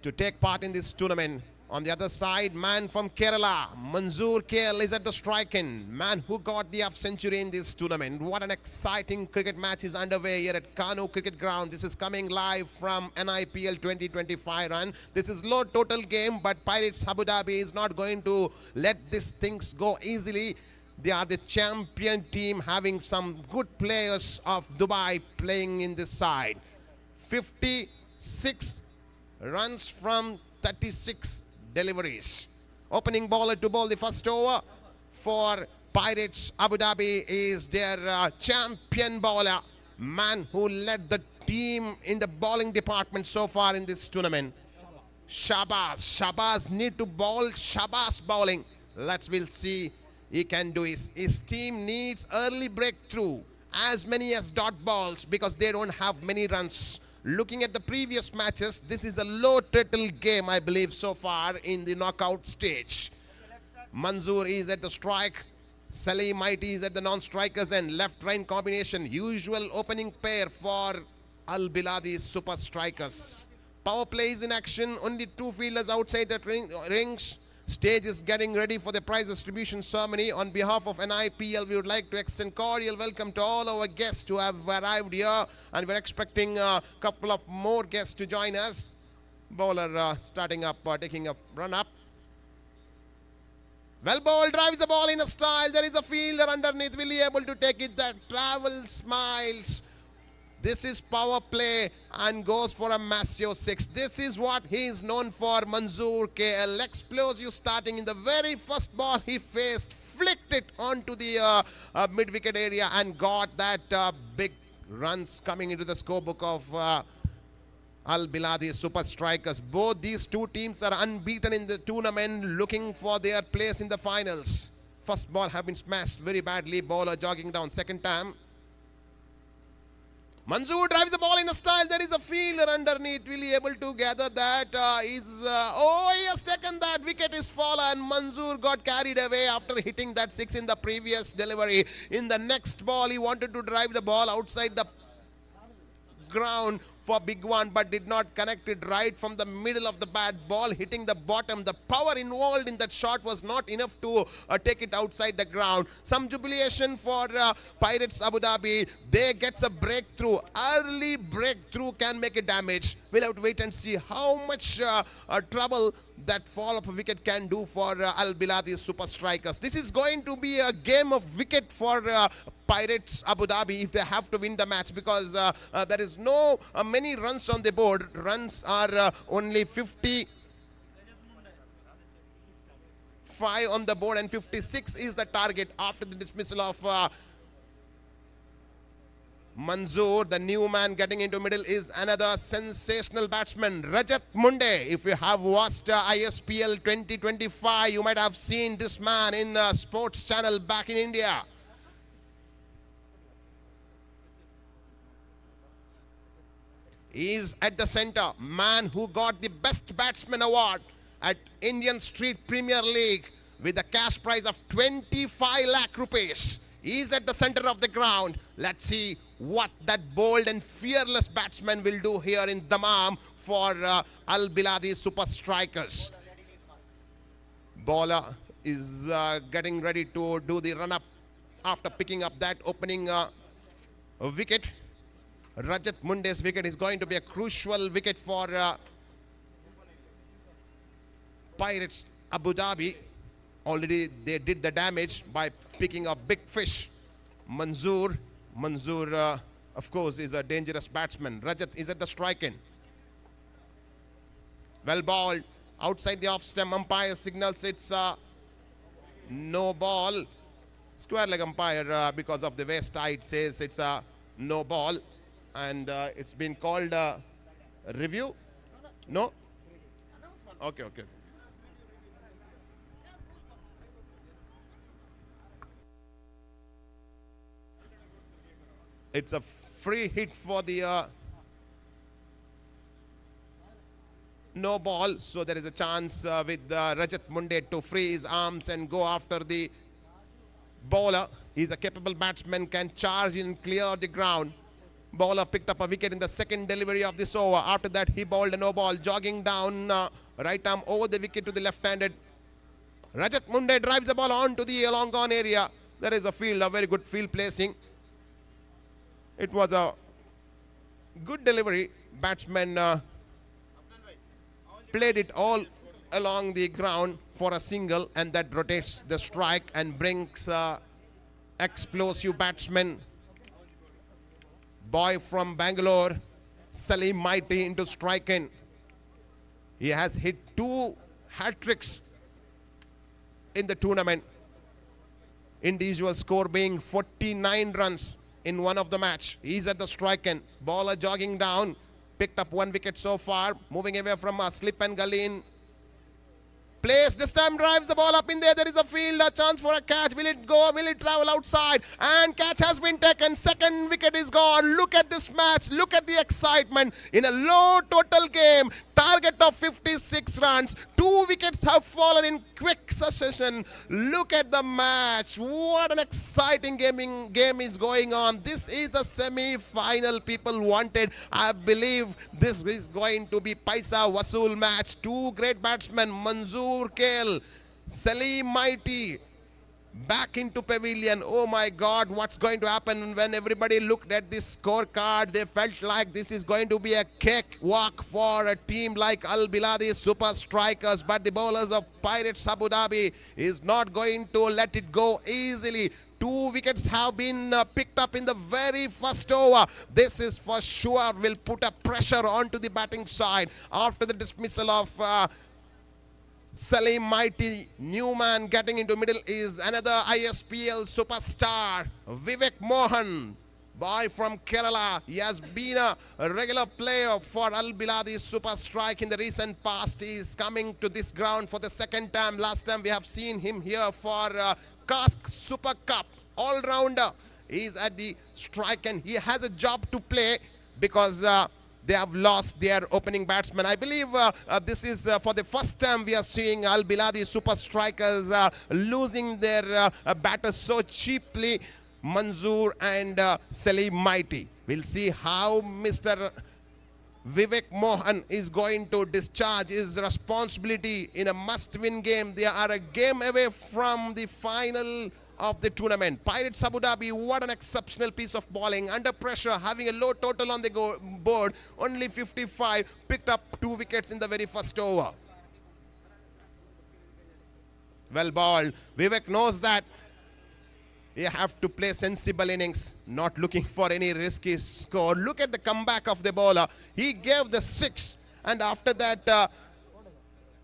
Speaker 3: to take part in this tournament. On the other side, man from Kerala, Manzoor KL is at the strike-in. Man who got the half century in this tournament. What an exciting cricket match is underway here at Kano Cricket Ground. This is coming live from NIPL 2025 run. This is low total game, but Pirates Abu Dhabi is not going to let these things go easily. They are the champion team, having some good players of Dubai playing in this side. 56 runs from 36 deliveries. Opening bowler to bowl the first over for Pirates Abu Dhabi is their champion bowler, man who led the team in the bowling department so far in this tournament. Shabazz. Shabazz need to bowl Shabazz bowling. We'll see he can do it. His team needs early breakthrough, as many as dot balls, because they don't have many runs. Looking at the previous matches, this is a low total game, I believe, so far in the knockout stage. Manzoor is at the strike. Salim Mighty is at the non-strikers and left-right combination. Usual opening pair for Al Biladi Super Strikers. Power play is in action. Only two fielders outside the rings. Stage is getting ready for the prize distribution ceremony. On behalf of NIPL, we would like to extend cordial welcome to all our guests who have arrived here, and we're expecting a couple of more guests to join us. Bowler starting up, taking a run up. Well bowled, drives the ball in a style. There is a fielder underneath. Will he able to take it? That travel smiles. This is power play and goes for a massive 6. This is what he is known for, Manzoor KL. Explosive starting in the very first ball he faced, flicked it onto the mid-wicket area and got that big runs coming into the scorebook of Al Biladi Super Strikers. Both these two teams are unbeaten in the tournament, looking for their place in the finals. First ball have been smashed very badly. Bowler jogging down second time. Manzoor drives the ball in a style. There is a fielder underneath. Will he able to gather that? He has taken that. Wicket is fallen. Manzoor got carried away after hitting that 6 in the previous delivery. In the next ball, he wanted to drive the ball outside the ground for big one, but did not connect it right from the middle of the bat. Ball hitting the bottom. The power involved in that shot was not enough to take it outside the ground. Some jubilation for Pirates Abu Dhabi. They gets a breakthrough. Early breakthrough can make a damage. We'll have to wait and see how much trouble that fall of a wicket can do for Al Biladi Super Strikers. This is going to be a game of wicket for Pirates Abu Dhabi if they have to win the match, because there is no many runs on the board. Runs are only 55 on the board, and 56 is the target after the dismissal of Manzoor. The new man getting into middle is another sensational batsman, Rajat Munde. If you have watched ISPL 2025, you might have seen this man in Sports Channel back in India. Is at the center, man who got the best batsman award at Indian Street Premier League with a cash prize of 25 lakh rupees. He is at the center of the ground. Let's see what that bold and fearless batsman will do here in Dammam for Al Biladi Super Strikers. Bowler is getting ready to do the run-up after picking up that opening wicket. Rajat Munde's wicket is going to be a crucial wicket for Pirates Abu Dhabi. Already they did the damage by picking up big fish. Manzoor, of course, is a dangerous batsman. Rajat is at the strike-in. Well bowled. Outside the off stump, umpire signals it's no ball. Square leg umpire, because of the waist height, says it's a no ball, and it's been called review. No? Okay, okay. It's a free hit for the no ball, so there is a chance with Rajat Munde to free his arms and go after the bowler. He's a capable batsman, can charge in, clear the ground. Bowler picked up a wicket in the second delivery of this over. After that, he bowled a no ball, jogging down right arm over the wicket to the left-handed. Rajat Munde drives the ball onto the long on area. There is a field, a very good field placing. It was a good delivery. Batsman played it all along the ground for a single, and that rotates the strike and brings explosive batsman boy from Bangalore, Salim Mighty, into striking. He has hit 2 hat-tricks in the tournament. Individual score being 49 runs in one of the match. He's at the striking. Bowler jogging down. Picked up 1 wicket so far. Moving away from a slip and gully in place. This time drives the ball up in there. There is a field, a chance for a catch. Will it go? Will it travel outside? And catch has been taken. Second wicket is gone. Look at this match. Look at the excitement in a low total game. Target of 56 runs. 2 wickets have fallen in quick succession. Look at the match. What an exciting game is going on. This is the semi-final people wanted. I believe this is going to be Paisa Vasool match. 2 great batsmen, Manzoor Kale, Salim Mighty, back into pavilion. Oh my God, what's going to happen? When everybody looked at this scorecard, they felt like this is going to be a cakewalk for a team like Al Biladi Super Strikers, but the bowlers of Pirates Abu Dhabi is not going to let it go easily. 2 wickets have been picked up in the very first over. This is for sure will put a pressure onto the batting side. After the dismissal of Salim Mighty, new man getting into middle is another ISPL superstar, Vivek Mohan, boy from Kerala. He has been a regular player for Al Biladi Super Strike in the recent past. He is coming to this ground for the second time. Last time we have seen him here for Cask Super Cup. All-rounder. He is at the strike and he has a job to play because they have lost their opening batsman. I believe this is for the first time we are seeing Al Biladi Super Strikers losing their batters so cheaply, Manzoor and Salim Mighty. We'll see how Mr. Vivek Mohan is going to discharge his responsibility in a must-win game. They are a game away from the final of the tournament. Pirates Abu Dhabi, what an exceptional piece of bowling. Under pressure, having a low total on the board, only 55, picked up 2 wickets in the very first over. Well bowled. Vivek knows that you have to play sensible innings, not looking for any risky score. Look at the comeback of the bowler. He gave the 6 and after that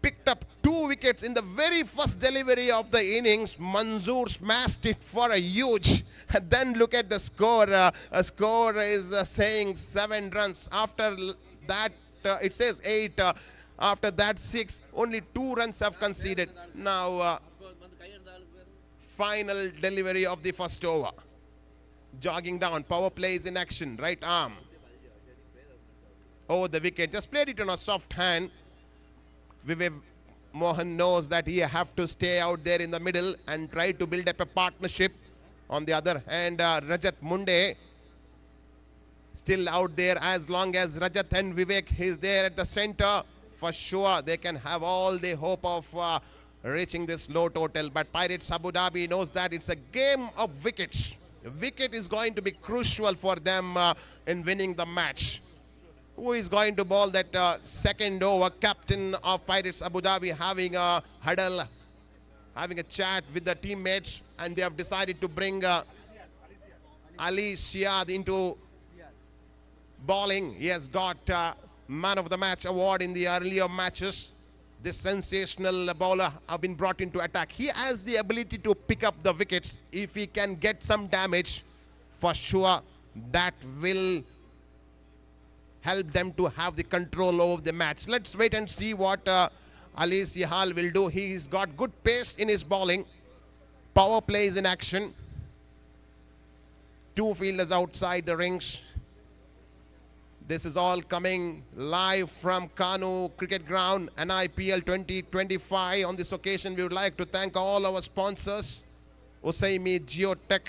Speaker 3: picked up 2 wickets in the very first delivery of the innings. Manzoor smashed it for a huge. And then look at the score. A score is saying 7 runs. After that, it says 8. After that, 6. Only 2 runs have conceded. Now, final delivery of the first over. Jogging down. Power play is in action. Right arm. Oh, the wicket. Just played it on a soft hand. Vivek Mohan knows that he have to stay out there in the middle and try to build up a partnership. On the other hand, Rajat Munde still out there. As long as Rajat and Vivek is there at the center, for sure they can have all the hope of reaching this low total. But Pirates Abu Dhabi knows that it's a game of wickets. A wicket is going to be crucial for them in winning the match. Who is going to bowl that second over? Captain of Pirates Abu Dhabi having a huddle, having a chat with the teammates, and they have decided to bring Ali Shiad into bowling. He has got Man of the Match award in the earlier matches. this sensational bowler have been brought into attack. He has the ability to pick up the wickets. If he can get some damage, for sure that will help them to have the control over the match. Let's wait and see what Ali Sihal will do. He's got good pace in his bowling. Power play is in action. Two fielders outside the rings. This is all coming live from Kanu Cricket Ground and IPL 2025. On this occasion, we would like to thank all our sponsors: Usaimi Geotech,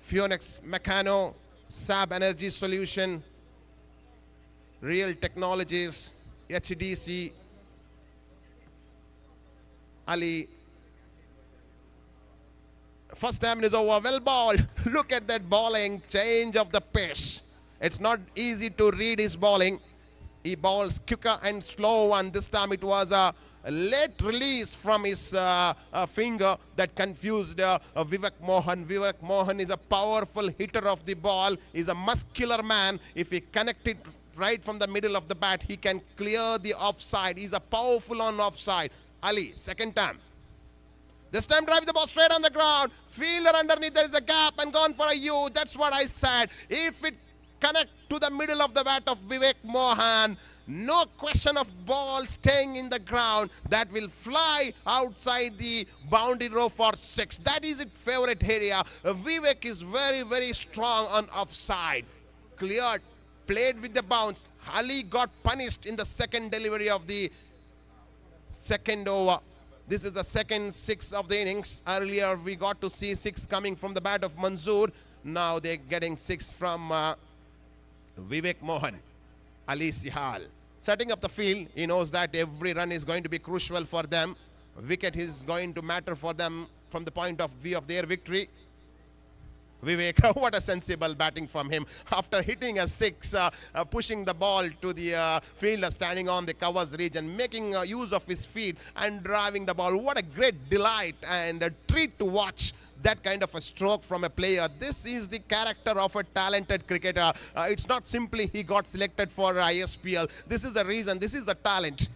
Speaker 3: Phoenix Meccano, SAB Energy Solution, Real Technologies, HDC, Ali. First time is over. Well bowled. Look at that bowling. Change of the pace. It's not easy to read his bowling. He bowls quicker and slow, and this time it was a late release from his finger that confused Vivek Mohan. Vivek Mohan is a powerful hitter of the ball. He's a muscular man. If he connected right from the middle of the bat, he can clear the offside. He's a powerful on offside. Ali, second time. This time drives the ball straight on the ground. Fielder underneath, there is a gap and gone for a U. That's what I said. If it connect to the middle of the bat of Vivek Mohan, no question of ball staying in the ground. That will fly outside the boundary row for 6. That is its favorite area. Vivek is very, very strong on offside. Cleared, played with the bounce. Ali got punished in the second delivery of the second over. This is the second 6 of the innings. Earlier we got to see 6 coming from the bat of Manzoor. Now they're getting 6 from Vivek Mohan. Ali Sihal setting up the field. He knows that every run is going to be crucial for them. Wicket is going to matter for them from the point of view of their victory. Vivek, what a sensible batting from him. After hitting a 6, pushing the ball to the fielder standing on the covers region, making use of his feet and driving the ball. What a great delight and a treat to watch that kind of a stroke from a player. This is the character of a talented cricketer. It's not simply he got selected for ISPL. This is a reason. This is a talent.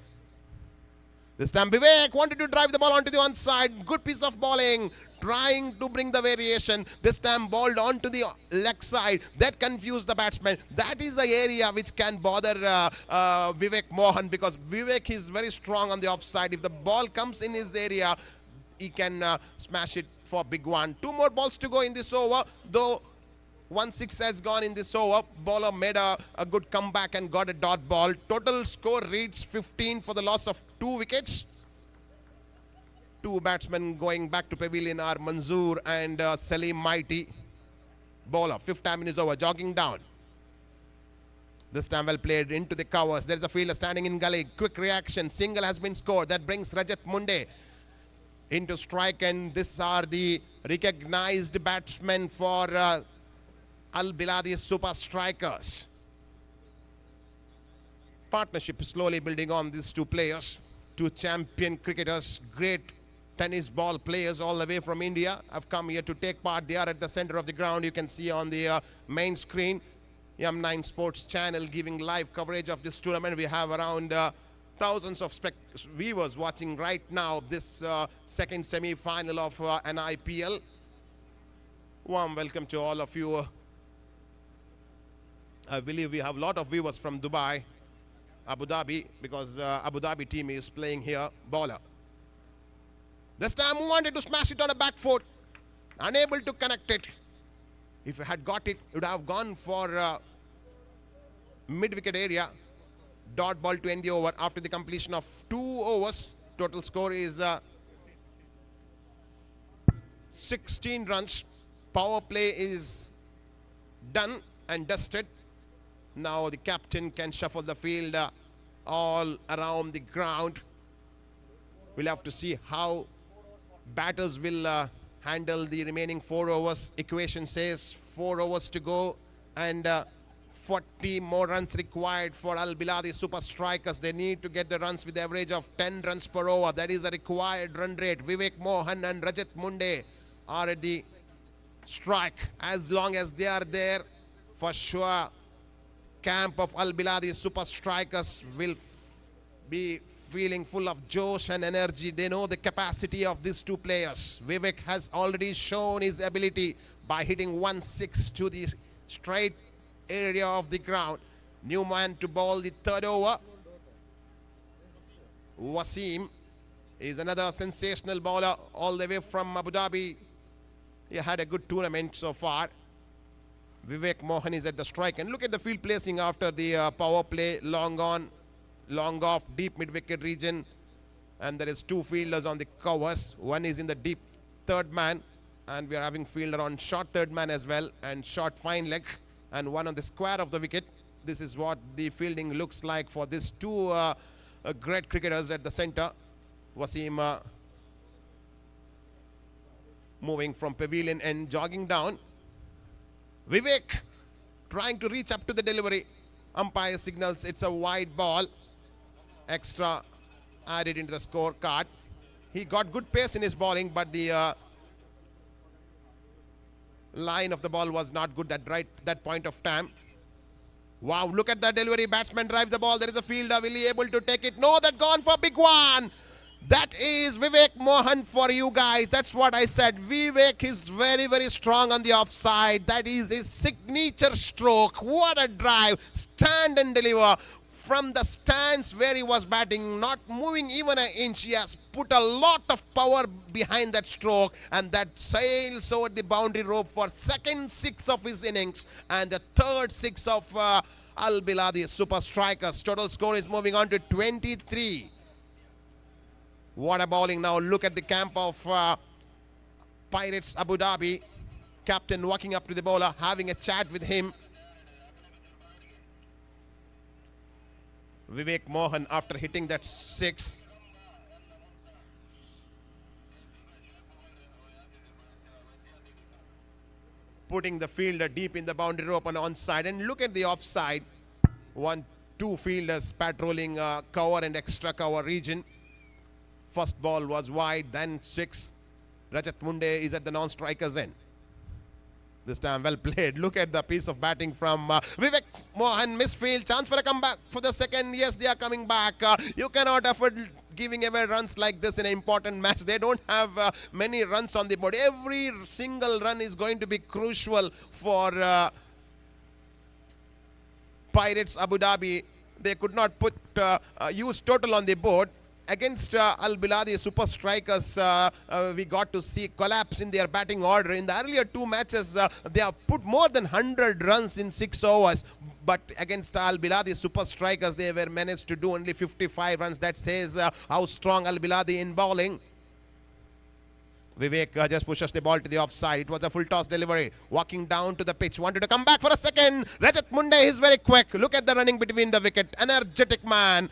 Speaker 3: This time Vivek wanted to drive the ball onto the one side. Good piece of bowling. Trying to bring the variation. This time balled onto the leg side. That confused the batsman. That is the area which can bother Vivek Mohan, because Vivek is very strong on the offside. If the ball comes in his area, he can smash it for big one. 2 more balls to go in this over. Though 1 6 has gone in this over. Bowler made a good comeback and got a dot ball. Total score reads 15 for the loss of 2 wickets. 2 batsmen going back to pavilion are Manzoor and Salim Mighty. Bowler, 5th time in his over, jogging down. This time well played into the covers. There's a fielder standing in gully. Quick reaction. Single has been scored. That brings Rajat Munde into strike, and these are the recognized batsmen for Al Biladi Super Strikers. Partnership is slowly building on these 2 players. 2 champion cricketers, great tennis ball players all the way from India have come here to take part. They are at the center of the ground. You can see on the main screen, M9 Sports channel giving live coverage of this tournament. We have around thousands of viewers watching right now this second semi-final of an IPL. Warm welcome to all of you. I believe we have a lot of viewers from Dubai, Abu Dhabi, because Abu Dhabi team is playing here. Bowler. This time wanted to smash it on a back foot. Unable to connect it. If he had got it, it would have gone for mid-wicket area. Dot ball to end the over after the completion of 2 overs. Total score is 16 runs. Power play is done and dusted. Now the captain can shuffle the field all around the ground. We'll have to see how batters will handle the remaining 4 overs. Equation says 4 overs to go and 40 more runs required for Al Biladi Super Strikers. They need to get the runs with the average of 10 runs per over. That is the required run rate. Vivek Mohan and Rajat Munde are at the strike. As long as they are there, for sure, camp of Al Biladi Super Strikers will be feeling full of josh and energy. They know the capacity of these two players. Vivek has already shown his ability by hitting 1-6 to the straight area of the ground. New man to ball the third over. Wasim is another sensational bowler all the way from Abu Dhabi. He had a good tournament so far. Vivek Mohan is at the strike, and look at the field placing after the power play. Long on, long off, deep mid-wicket region, and there is two fielders on the covers. One is in the deep third man, and we are having fielder on short third man as well, and short fine leg, and one on the square of the wicket. This is what the fielding looks like for these two great cricketers at the center. Wasim moving from pavilion and jogging down. Vivek trying to reach up to the delivery. Umpire signals it's a wide ball. Extra added into the scorecard. He got good pace in his bowling, but the line of the ball was not good at that point of time. Wow, look at that delivery. Batsman drives the ball. There is a fielder. Will he able to take it? No, that gone for a big one. That is Vivek Mohan for you guys. That's what I said. Vivek is very, very strong on the offside. That is his signature stroke. What a drive. Stand and deliver. From the stands where he was batting, not moving even an inch, he has put a lot of power behind that stroke, and that sails over the boundary rope for second six of his innings and the third six of Al Biladi super strikers. Total score is moving on to 23. What a bowling now. Look at the camp of Pirates Abu Dhabi. Captain walking up to the bowler, having a chat with him. Vivek Mohan, after hitting that six, putting the fielder deep in the boundary rope on onside. And look at the offside. 1-2 fielders patrolling cover and extra cover region. First ball was wide, then six. Rajat Munde is at the non-striker's end. This time well played. Look at the piece of batting from Vivek Mohan. Misfield. Chance for a comeback for the second. Yes, they are coming back. You cannot afford giving away runs like this in an important match. They don't have many runs on the board. Every single run is going to be crucial for Pirates Abu Dhabi. They could not put use total on the board. Against Al Biladi super strikers, we got to see collapse in their batting order. In the earlier two matches, they have put more than 100 runs in 6 overs. But against Al Biladi super strikers, they were managed to do only 55 runs. That says how strong Al Biladi in bowling. Vivek just pushes the ball to the offside. It was a full toss delivery. Walking down to the pitch. Wanted to come back for a second. Rajat Munde is very quick. Look at the running between the wicket. Energetic man.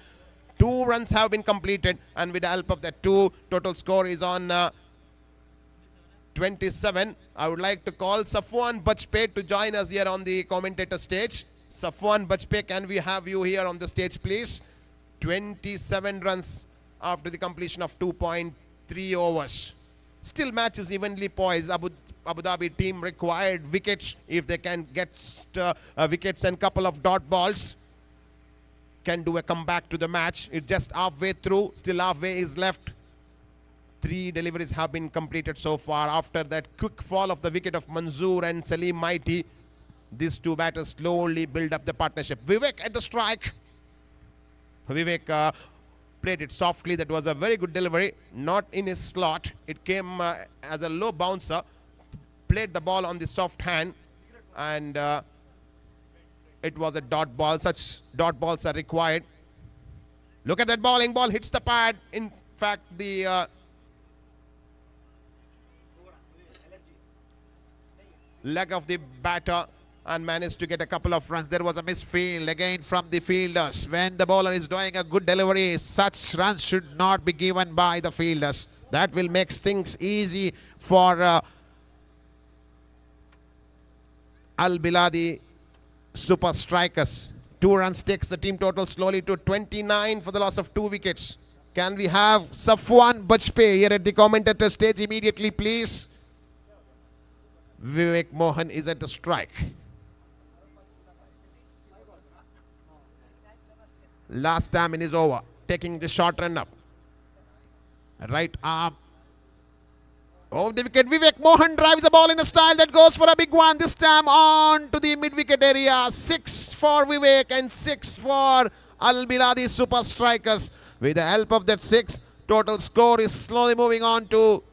Speaker 3: 2 runs have been completed, and with the help of that 2, total score is on 27. I would like to call Safwan Bajpayee to join us here on the commentator stage. Safwan Bajpayee, can we have you here on the stage, please? 27 runs after the completion of 2.3 overs. Still match is evenly poised. Abu Dhabi team required wickets. If they can get wickets and couple of dot balls, can do a comeback to the match. It's just halfway through. Still halfway is left. 3 deliveries have been completed so far. After that quick fall of the wicket of Manzoor and Salim Mighty, these two batters slowly build up the partnership. Vivek at the strike. Vivek played it softly. That was a very good delivery. Not in his slot. It came as a low bouncer. Played the ball on the soft hand, and it was a dot ball. Such dot balls are required. Look at that bowling. Ball hits the pad. In fact, the leg of the batter, and managed to get a couple of runs. There was a misfield again from the fielders. When the bowler is doing a good delivery, such runs should not be given by the fielders. That will make things easy for Al Biladi super strikers. 2 runs takes the team total slowly to 29 for the loss of 2 wickets. Can we have Safwan Bajpayee here at the commentator stage immediately, please? Vivek Mohan is at the strike. Last time in his over. taking the short run up. Right arm. Over the wicket, Vivek Mohan drives the ball in a style that goes for a big one. This time on to the mid-wicket area. 6 for Vivek and 6 for Al-Biladi Super Strikers. With the help of that 6, total score is slowly moving on to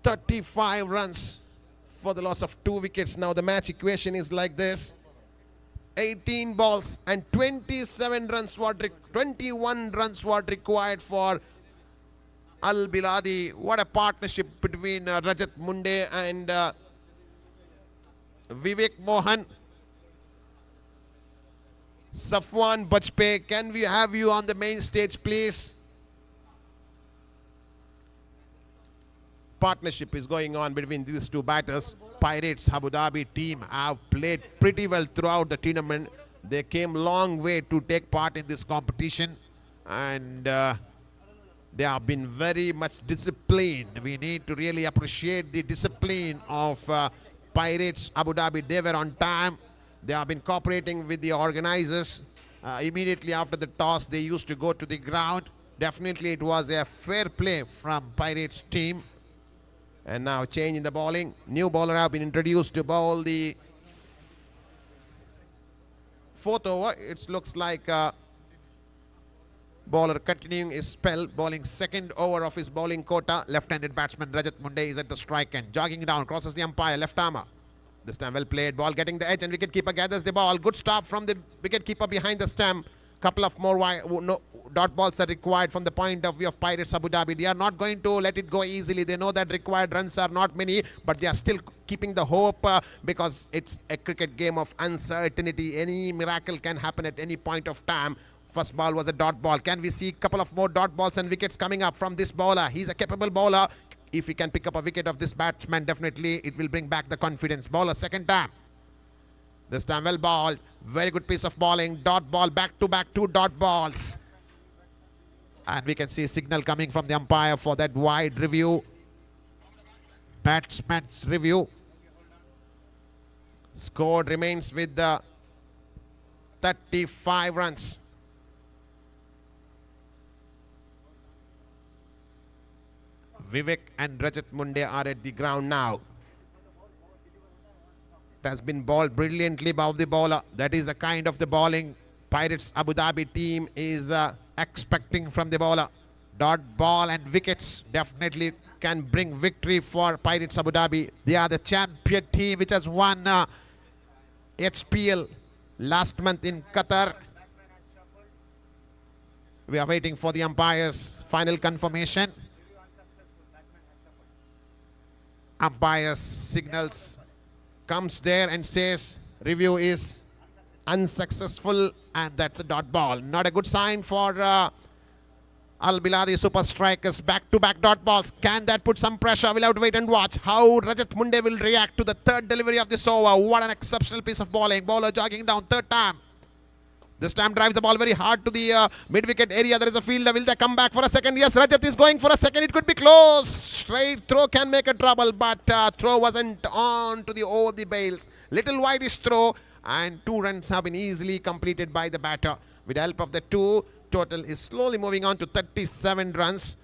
Speaker 3: 35 runs for the loss of 2 wickets. Now the match equation is like this. 18 balls and 21 runs were required for Al-Biladi. What a partnership between Rajat Munde and Vivek Mohan. Safwan Bajpayee, can we have you on the main stage, please? Partnership is going on between these two batters. Pirates Abu Dhabi team have played pretty well throughout the tournament. They came long way to take part in this competition, and they have been very much disciplined. We need to really appreciate the discipline of Pirates Abu Dhabi. They were on time. They have been cooperating with the organizers. Immediately after the toss, they used to go to the ground. Definitely it was a fair play from Pirates team. And now change in the bowling. New bowler have been introduced to bowl the 4th over. It looks like bowler continuing his spell, bowling 2nd over of his bowling quota. Left-handed batsman Rajat Munde is at the strike end. Jogging down, crosses the umpire, left armour. This time well played, ball getting the edge, and wicketkeeper gathers the ball. Good stop from the wicketkeeper behind the stump. Couple of more dot balls are required from the point of view of Pirates Abu Dhabi. They are not going to let it go easily. They know that required runs are not many, but they are still keeping the hope because it's a cricket game of uncertainty. Any miracle can happen at any point of time. First ball was a dot ball. Can we see a couple of more dot balls and wickets coming up from this bowler? He's a capable bowler. If he can pick up a wicket of this batsman, definitely it will bring back the confidence. Bowler 2nd time. This time well bowled. Very good piece of bowling. Dot ball, back-to-back 2 dot balls. And we can see a signal coming from the umpire for that wide review. Batsman's review. Score remains with the 35 runs. Vivek and Rajat Munde are at the ground now. It has been bowled brilliantly by the bowler. That is the kind of the bowling Pirates Abu Dhabi team is expecting from the bowler. Dot ball and wickets definitely can bring victory for Pirates Abu Dhabi. They are the champion team which has won HPL last month in Qatar. We are waiting for the umpire's final confirmation. Umpire's signals comes there and says review is unsuccessful, and that's a dot ball. Not a good sign for Al-Biladi Super Strikers. Back-to-back dot balls. Can that put some pressure? We'll have to wait and watch how Rajat Munde will react to the 3rd delivery of this over. What an exceptional piece of bowling. Bowler jogging down 3rd time. This time drives the ball very hard to the mid-wicket area. There is a fielder. Will they come back for a second? Yes, Rajat is going for a second. It could be close. Straight throw can make a trouble, but throw wasn't on to the over the bails. Little wideish throw, and 2 runs have been easily completed by the batter. With the help of the 2, total is slowly moving on to 37 runs.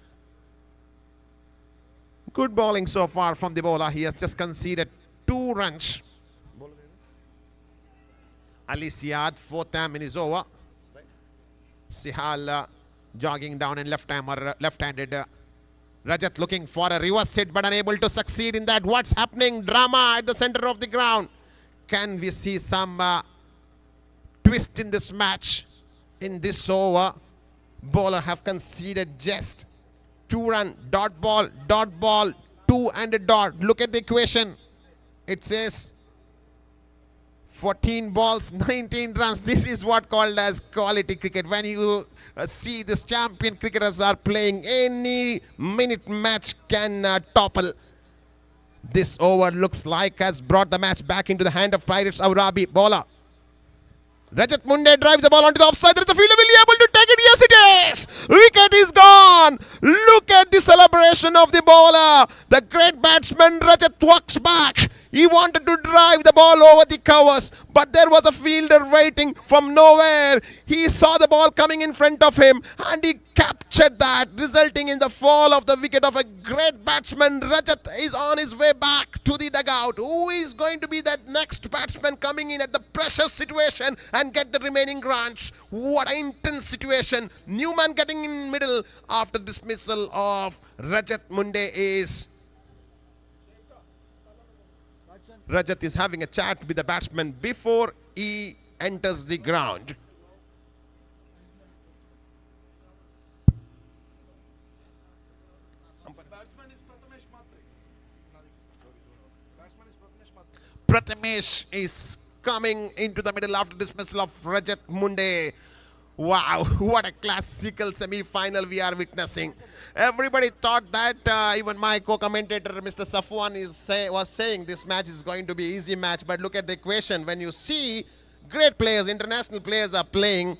Speaker 3: Good bowling so far from the bowler. He has just conceded 2 runs. Ali Siad, 4th time in his over. Sihal jogging down and left-handed. Rajat looking for a reverse hit but unable to succeed in that. What's happening? Drama at the center of the ground. Can we see some twist in this match? In this over, bowler have conceded just 2 run, dot ball, 2 and a dot. Look at the equation. It says 14 balls, 19 runs. This is what called as quality cricket. When you see this champion cricketers are playing, any minute match can topple. This over looks like has brought the match back into the hand of Pirates Abu Dhabi. Bowler Rajat Munde drives the ball onto the offside. There is a fielder. Will he able to take it? Yes, it is. Wicket is gone. Look at the celebration of the bowler. The great batsman Rajat walks back. He wanted to drive the ball over the covers, but there was a fielder waiting from nowhere. He saw the ball coming in front of him and he captured that, resulting in the fall of the wicket of a great batsman. Rajat is on his way back to the dugout. Who is going to be that next batsman coming in at the pressure situation and get the remaining runs? What an intense situation. Newman getting in middle after dismissal of Rajat Munde is... Rajat is having a chat with the batsman before he enters the ground. Prathamesh is coming into the middle after dismissal of Rajat Munde. Wow, what a classical semi-final we are witnessing. Everybody thought that, even my co-commentator Mr. Safwan was saying this match is going to be easy match, but look at the equation. When you see great players, international players are playing,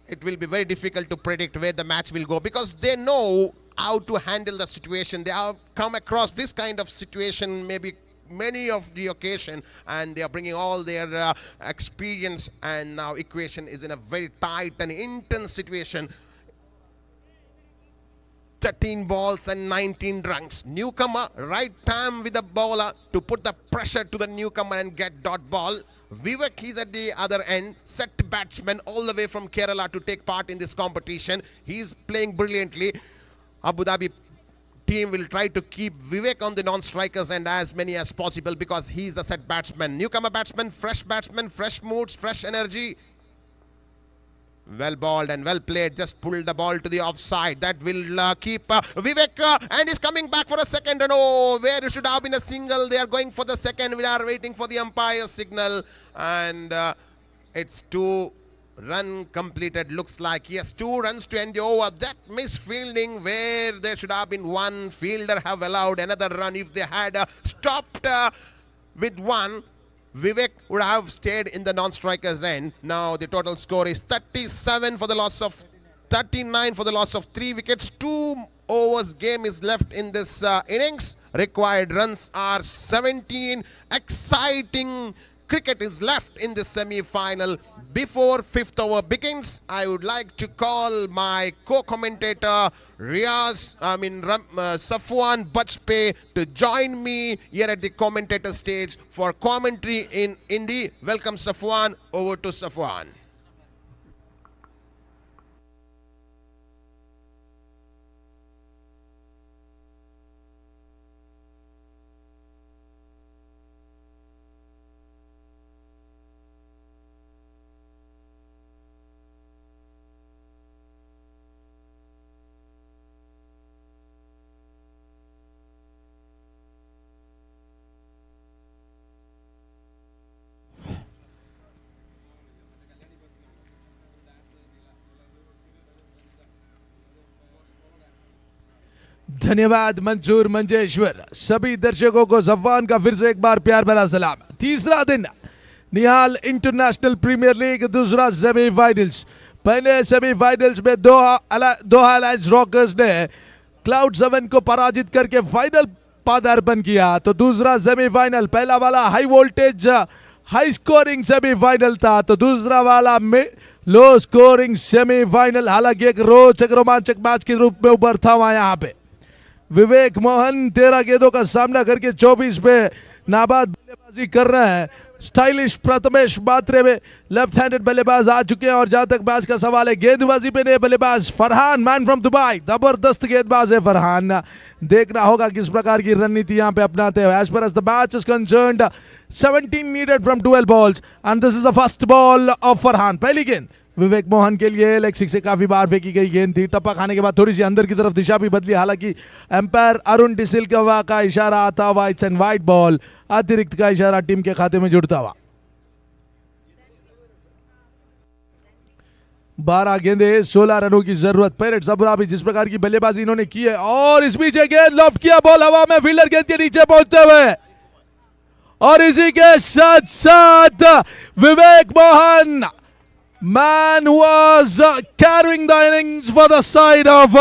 Speaker 3: it will be very difficult to predict where the match will go because they know how to handle the situation. They have come across this kind of situation maybe many of the occasion, and they are bringing all their experience, and now equation is in a very tight and intense situation. 13 balls and 19 runs. Newcomer, right time with the bowler to put the pressure to the newcomer and get dot ball. Vivek is at the other end, set batsman all the way from Kerala to take part in this competition. He's playing brilliantly. Abu Dhabi team will try to keep Vivek on the non-strikers and as many as possible because he's a set batsman. Newcomer batsman, fresh moods, fresh energy. Well balled and well played. Just pulled the ball to the offside. That will keep Vivek and he's coming back for a second. And oh, where it should have been a single. They are going for the second. We are waiting for the umpire's signal. And it's 2 run completed. Looks like, yes, 2 runs to end the over. That misfielding where there should have been 1 fielder have allowed another run. If they had stopped with 1, Vivek would have stayed in the non-strikers end. Now the total score is 37 for the loss of 39 for the loss of 3 wickets. 2 overs game is left in this innings. Required runs are 17. Exciting cricket is left in this semi-final. Before 5th over begins, I would like to call my co-commentator Safwan Bajpayee to join me here at the commentator stage for commentary in Hindi. Welcome Safwan. Over to Safwan.
Speaker 4: धन्यवाद मंजूर मंजेश्वर। सभी दर्शकों को जफान का फिर से एक बार प्यार भरा सलाम। तीसरा दिन निहाल इंटरनेशनल प्रीमियर लीग, दूसरा सेमीफाइनल्स। पहले सेमीफाइनल्स में दोहा लायंस रॉकर्स ने क्लाउड 7 को पराजित करके फाइनल पदार्पण किया, तो दूसरा सेमीफाइनल, पहला वाला high voltage high scoring semifinal था, तो दूसरा वाला लो स्कोरिंग सेमीफाइनल। हालांकि एक रोमांचक मैच के रूप में उभर था वहां। यहाँ पे विवेक मोहन 13 गेंदों का सामना करके 24 पे नाबाद बल्लेबाजी कर रहे हैं। स्टाइलिश प्रथमेश बात्रे में लेफ्ट हैंडेड बल्लेबाज आ चुके हैं। और जहां तक मैच का सवाल है, गेंदबाजी पे नए बल्लेबाज फरहान, मैन फ्रॉम दुबई, जबरदस्त गेंदबाज है फरहान। देखना होगा किस प्रकार की रणनीति यहां पे अपनाते हैं। As far as the match is concerned, 17 needed from 12 balls and this is the first ball of Farhan. पहली गेंद विवेक मोहन के लिए लेग सिक्स से काफी बार फेंकी गई गेंद थी। टप्पा खाने के बाद थोड़ी सी अंदर की तरफ दिशा भी बदली। हालांकि एम्पायर अरुण डिसिल्वा का इशारा आता हुआ इट्स एंड वाइड बॉल, अतिरिक्त का इशारा टीम के खाते में जुड़ता हुआ। 12 गेंदे 16 रनों की जरूरत। पैरेट्स अबू धाबी जिस प्रकार की बल्लेबाजी इन्होंने की है, और इस बीच गेंद लॉफ्ट किया, बॉल हवा में, फील्डर गेंद के नीचे पहुंचते हुए, और इसी के साथ साथ विवेक Mohan, man was carrying the innings for the side of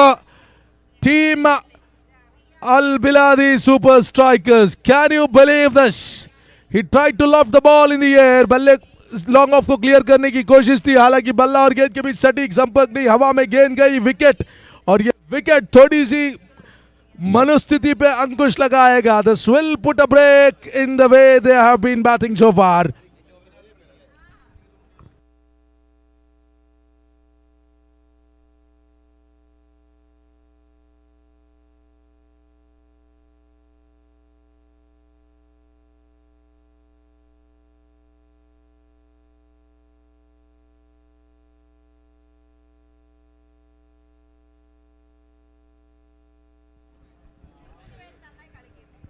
Speaker 4: team Al Biladi Super Strikers. Can you believe this? He tried to loft the ball in the air. बल्ले लॉन्ग ऑफ को क्लियर करने की कोशिश थी, हालांकि बल्ला और गेंद के बीच सटीक संपर्क नहीं, हवा में गेंद गई, विकेट। और ये विकेट थोड़ी सी मनोस्थिति पे अंकुश लगाएगा। This will put a break in the way they have been batting so far.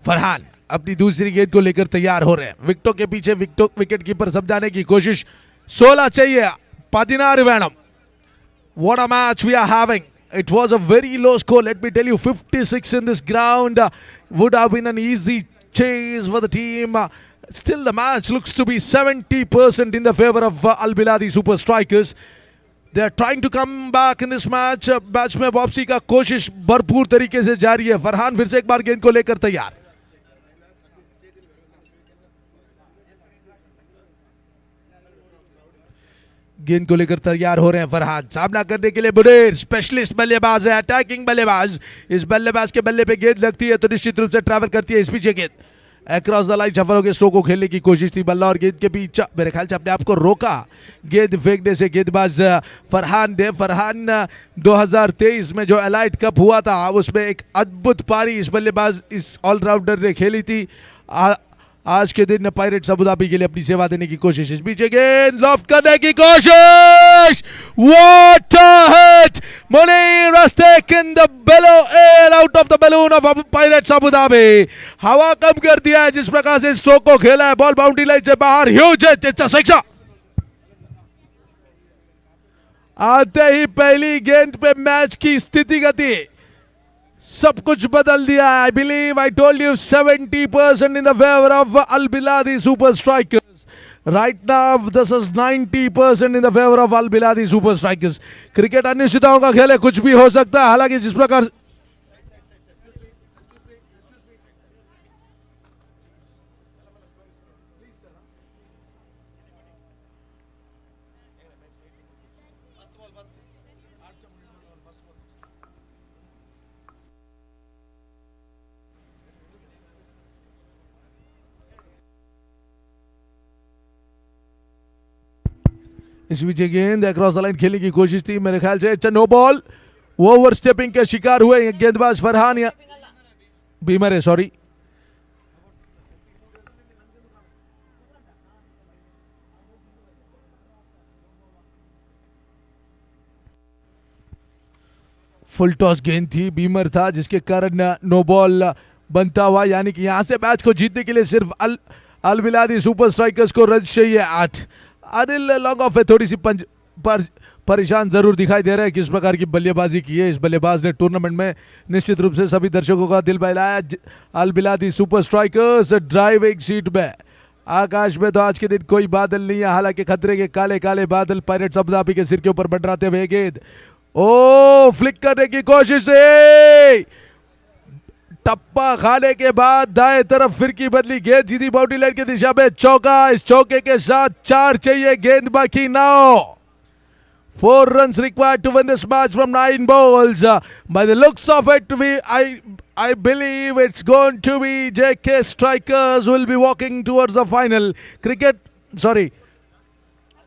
Speaker 4: Farhan अपनी दूसरी गेंद को लेकर तैयार हो रहे हैं। विकेटों के पीछे विकेट कीपर समझाने की कोशिश। 16 चाहिए, 16 വേണം. What a match we are having. It was a very low score. Let me tell you, 56 in this ground would have been an easy chase for the team. Still, the match looks to be 70% in the favor of Al Biladi Super Strikers. They are trying to come back in this match. Match में वापसी का कोशिश भरपूर तरीके से जारी है। फरहान फिर से एक बार गेंद को लेकर तैयार। गेंद को लेकर तैयार हो रहे हैं फरहान। सामना करने के लिए बुडेर स्पेशलिस्ट बल्लेबाज है, अटैकिंग बल्लेबाज। इस बल्लेबाज के बल्ले पे गेंद लगती है तो निश्चित रूप से ट्रैवल करती है इस पीछे गेंद। अक्रॉस द लाइन शफर होकर स्ट्रोक को खेलने की कोशिश थी। बल्ला और गेंद के बीच मेरे ख्याल से अपने आप को रोका गेंद फेंकने से गेंदबाज फरहान ने। फरहान 2023 में जो एलाइट कप हुआ था उसमें एक अद्भुत पारी इस बल्लेबाज, इस ऑलराउंडर ने खेली थी। आज के दिन पायरेट्स अबू धाबी के लिए अपनी सेवा देने की कोशिश। इस बीच गेंद लॉफ्ट करने की कोशिश। What a hit! Munir has taken the air out of the balloon of Pirates Abu Dhabi. हवा कम कर दिया है जिस प्रकार से स्ट्रोक को खेला है। बॉल बाउंड्री लाइन से बाहर। Huge hit, it's a sixer. आते ही पहली गेंद पे मैच की स्थिति गति सब कुछ बदल दिया है। I believe I told you 70% in the favour of Al Biladi super strikers. Right now this is 90% in the favour of Al Biladi super strikers. Cricket अनिश्चितताओं का खेल है, कुछ भी हो सकता है। हालांकि जिस प्रकार इस बीच गेंद अक्रॉस द लाइन खेलने की कोशिश थी, मेरे ख्याल से नो बॉल। वो ओवर स्टेपिंग के शिकार हुए गेंदबाज फरहान या बीमर है, सॉरी। फुल टॉस गेंद थी, बीमर था, जिसके कारण नो बॉल बनता हुआ। यानी कि यहां से मैच को जीतने के लिए सिर्फ अल बिलादी सुपर स्ट्राइकर्स को रन चाहिए 8। अनिल लॉन्ग ऑफ है, थोड़ी सी परेशान जरूर दिखाई दे रहा है किस प्रकार की बल्लेबाजी की है इस बल्लेबाज ने टूर्नामेंट में। निश्चित रूप से सभी दर्शकों का दिल बहलाया। अल Biladi super strikers driving seat में। आकाश में तो आज के दिन कोई बादल नहीं है, हालांकि खतरे के काले काले बादल पायरेट्स अबू धाबी के सिर के ऊपर मंडराते हुए गेंद फ्लिक करने की कोशिश से टप्पा खाने के बाद दाएं तरफ फिर की बदली गेंद सीधी बाउंड्री लाइन की दिशा में। चौका, इस चौके के साथ 4 चाहिए, गेंद बाकी 9। 4 runs required to win this match from 9 balls. By the looks of it, I believe it's going to be JK Strikers will be walking towards the final.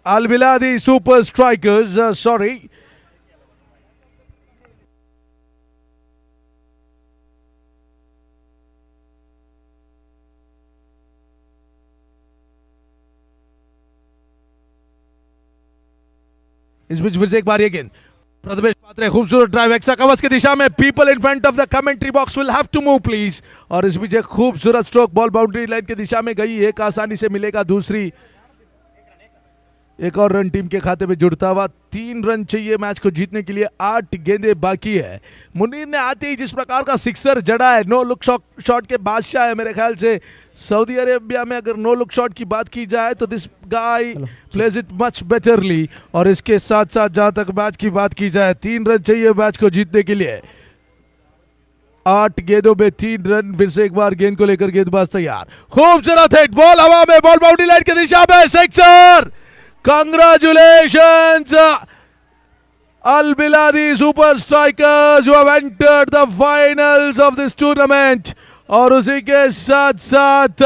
Speaker 4: Al Biladi Super Strikers, इस बीच फिर से एक बार ये गेंद प्रथमेश पात्रे, खूबसूरत drive AXA कवच की दिशा में। People in front of the commentary box will have to move please. और इस बीच एक खूबसूरत स्ट्रोक बॉल बाउंड्री लाइन की दिशा में गई, एक आसानी से मिलेगा दूसरी। एक और रन टीम के खाते में जुड़ता हुआ। 3 रन चाहिए मैच को जीतने के लिए, 8 गेंदें बाकी है। मुनीर ने आते ही जिस प्रकार का सिक्सर जड़ा है, नो लुक शॉट के बादशाह है मेरे ख्याल से। सऊदी अरेबिया में अगर नो लुक शॉट की बात की जाए तो this guy plays it much betterly. और इसके साथ साथ जहां तक मैच की बात की जाए, 3 रन चाहिए मैच को जीतने के लिए। 8 गेंदों में 3 रन। फिर से एक बार गेंद को लेकर गेंदबाज तैयार, खूबसूरत हिट, बॉल हवा में, बॉल बाउंड्री लाइन की दिशा में, sixer. Congratulations, Al Biladi Super Strikers, you have entered the finals of this tournament. और उसी के साथ साथ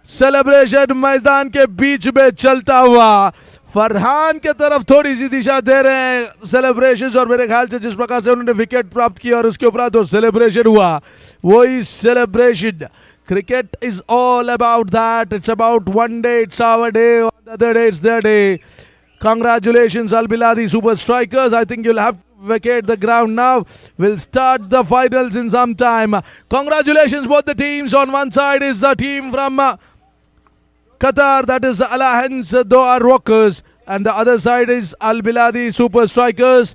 Speaker 4: सेलिब्रेशन मैदान के बीच में चलता हुआ फरहान के तरफ थोड़ी सी दिशा दे रहे हैं सेलिब्रेशंस, और मेरे ख्याल से जिस प्रकार से उन्होंने विकेट प्राप्त किया और उसके उपरांत जो सेलिब्रेशन हुआ वही celebration. Cricket is all about that, it's about one day it's our day, on the other day it's their day. Congratulations Al Biladi Super Strikers. I think you'll have to vacate the ground now. We'll start the finals in some time. Congratulations both the teams. On one side is the team from Qatar, that is Al Ahens Doha Rockers, and the other side is Al Biladi Super Strikers.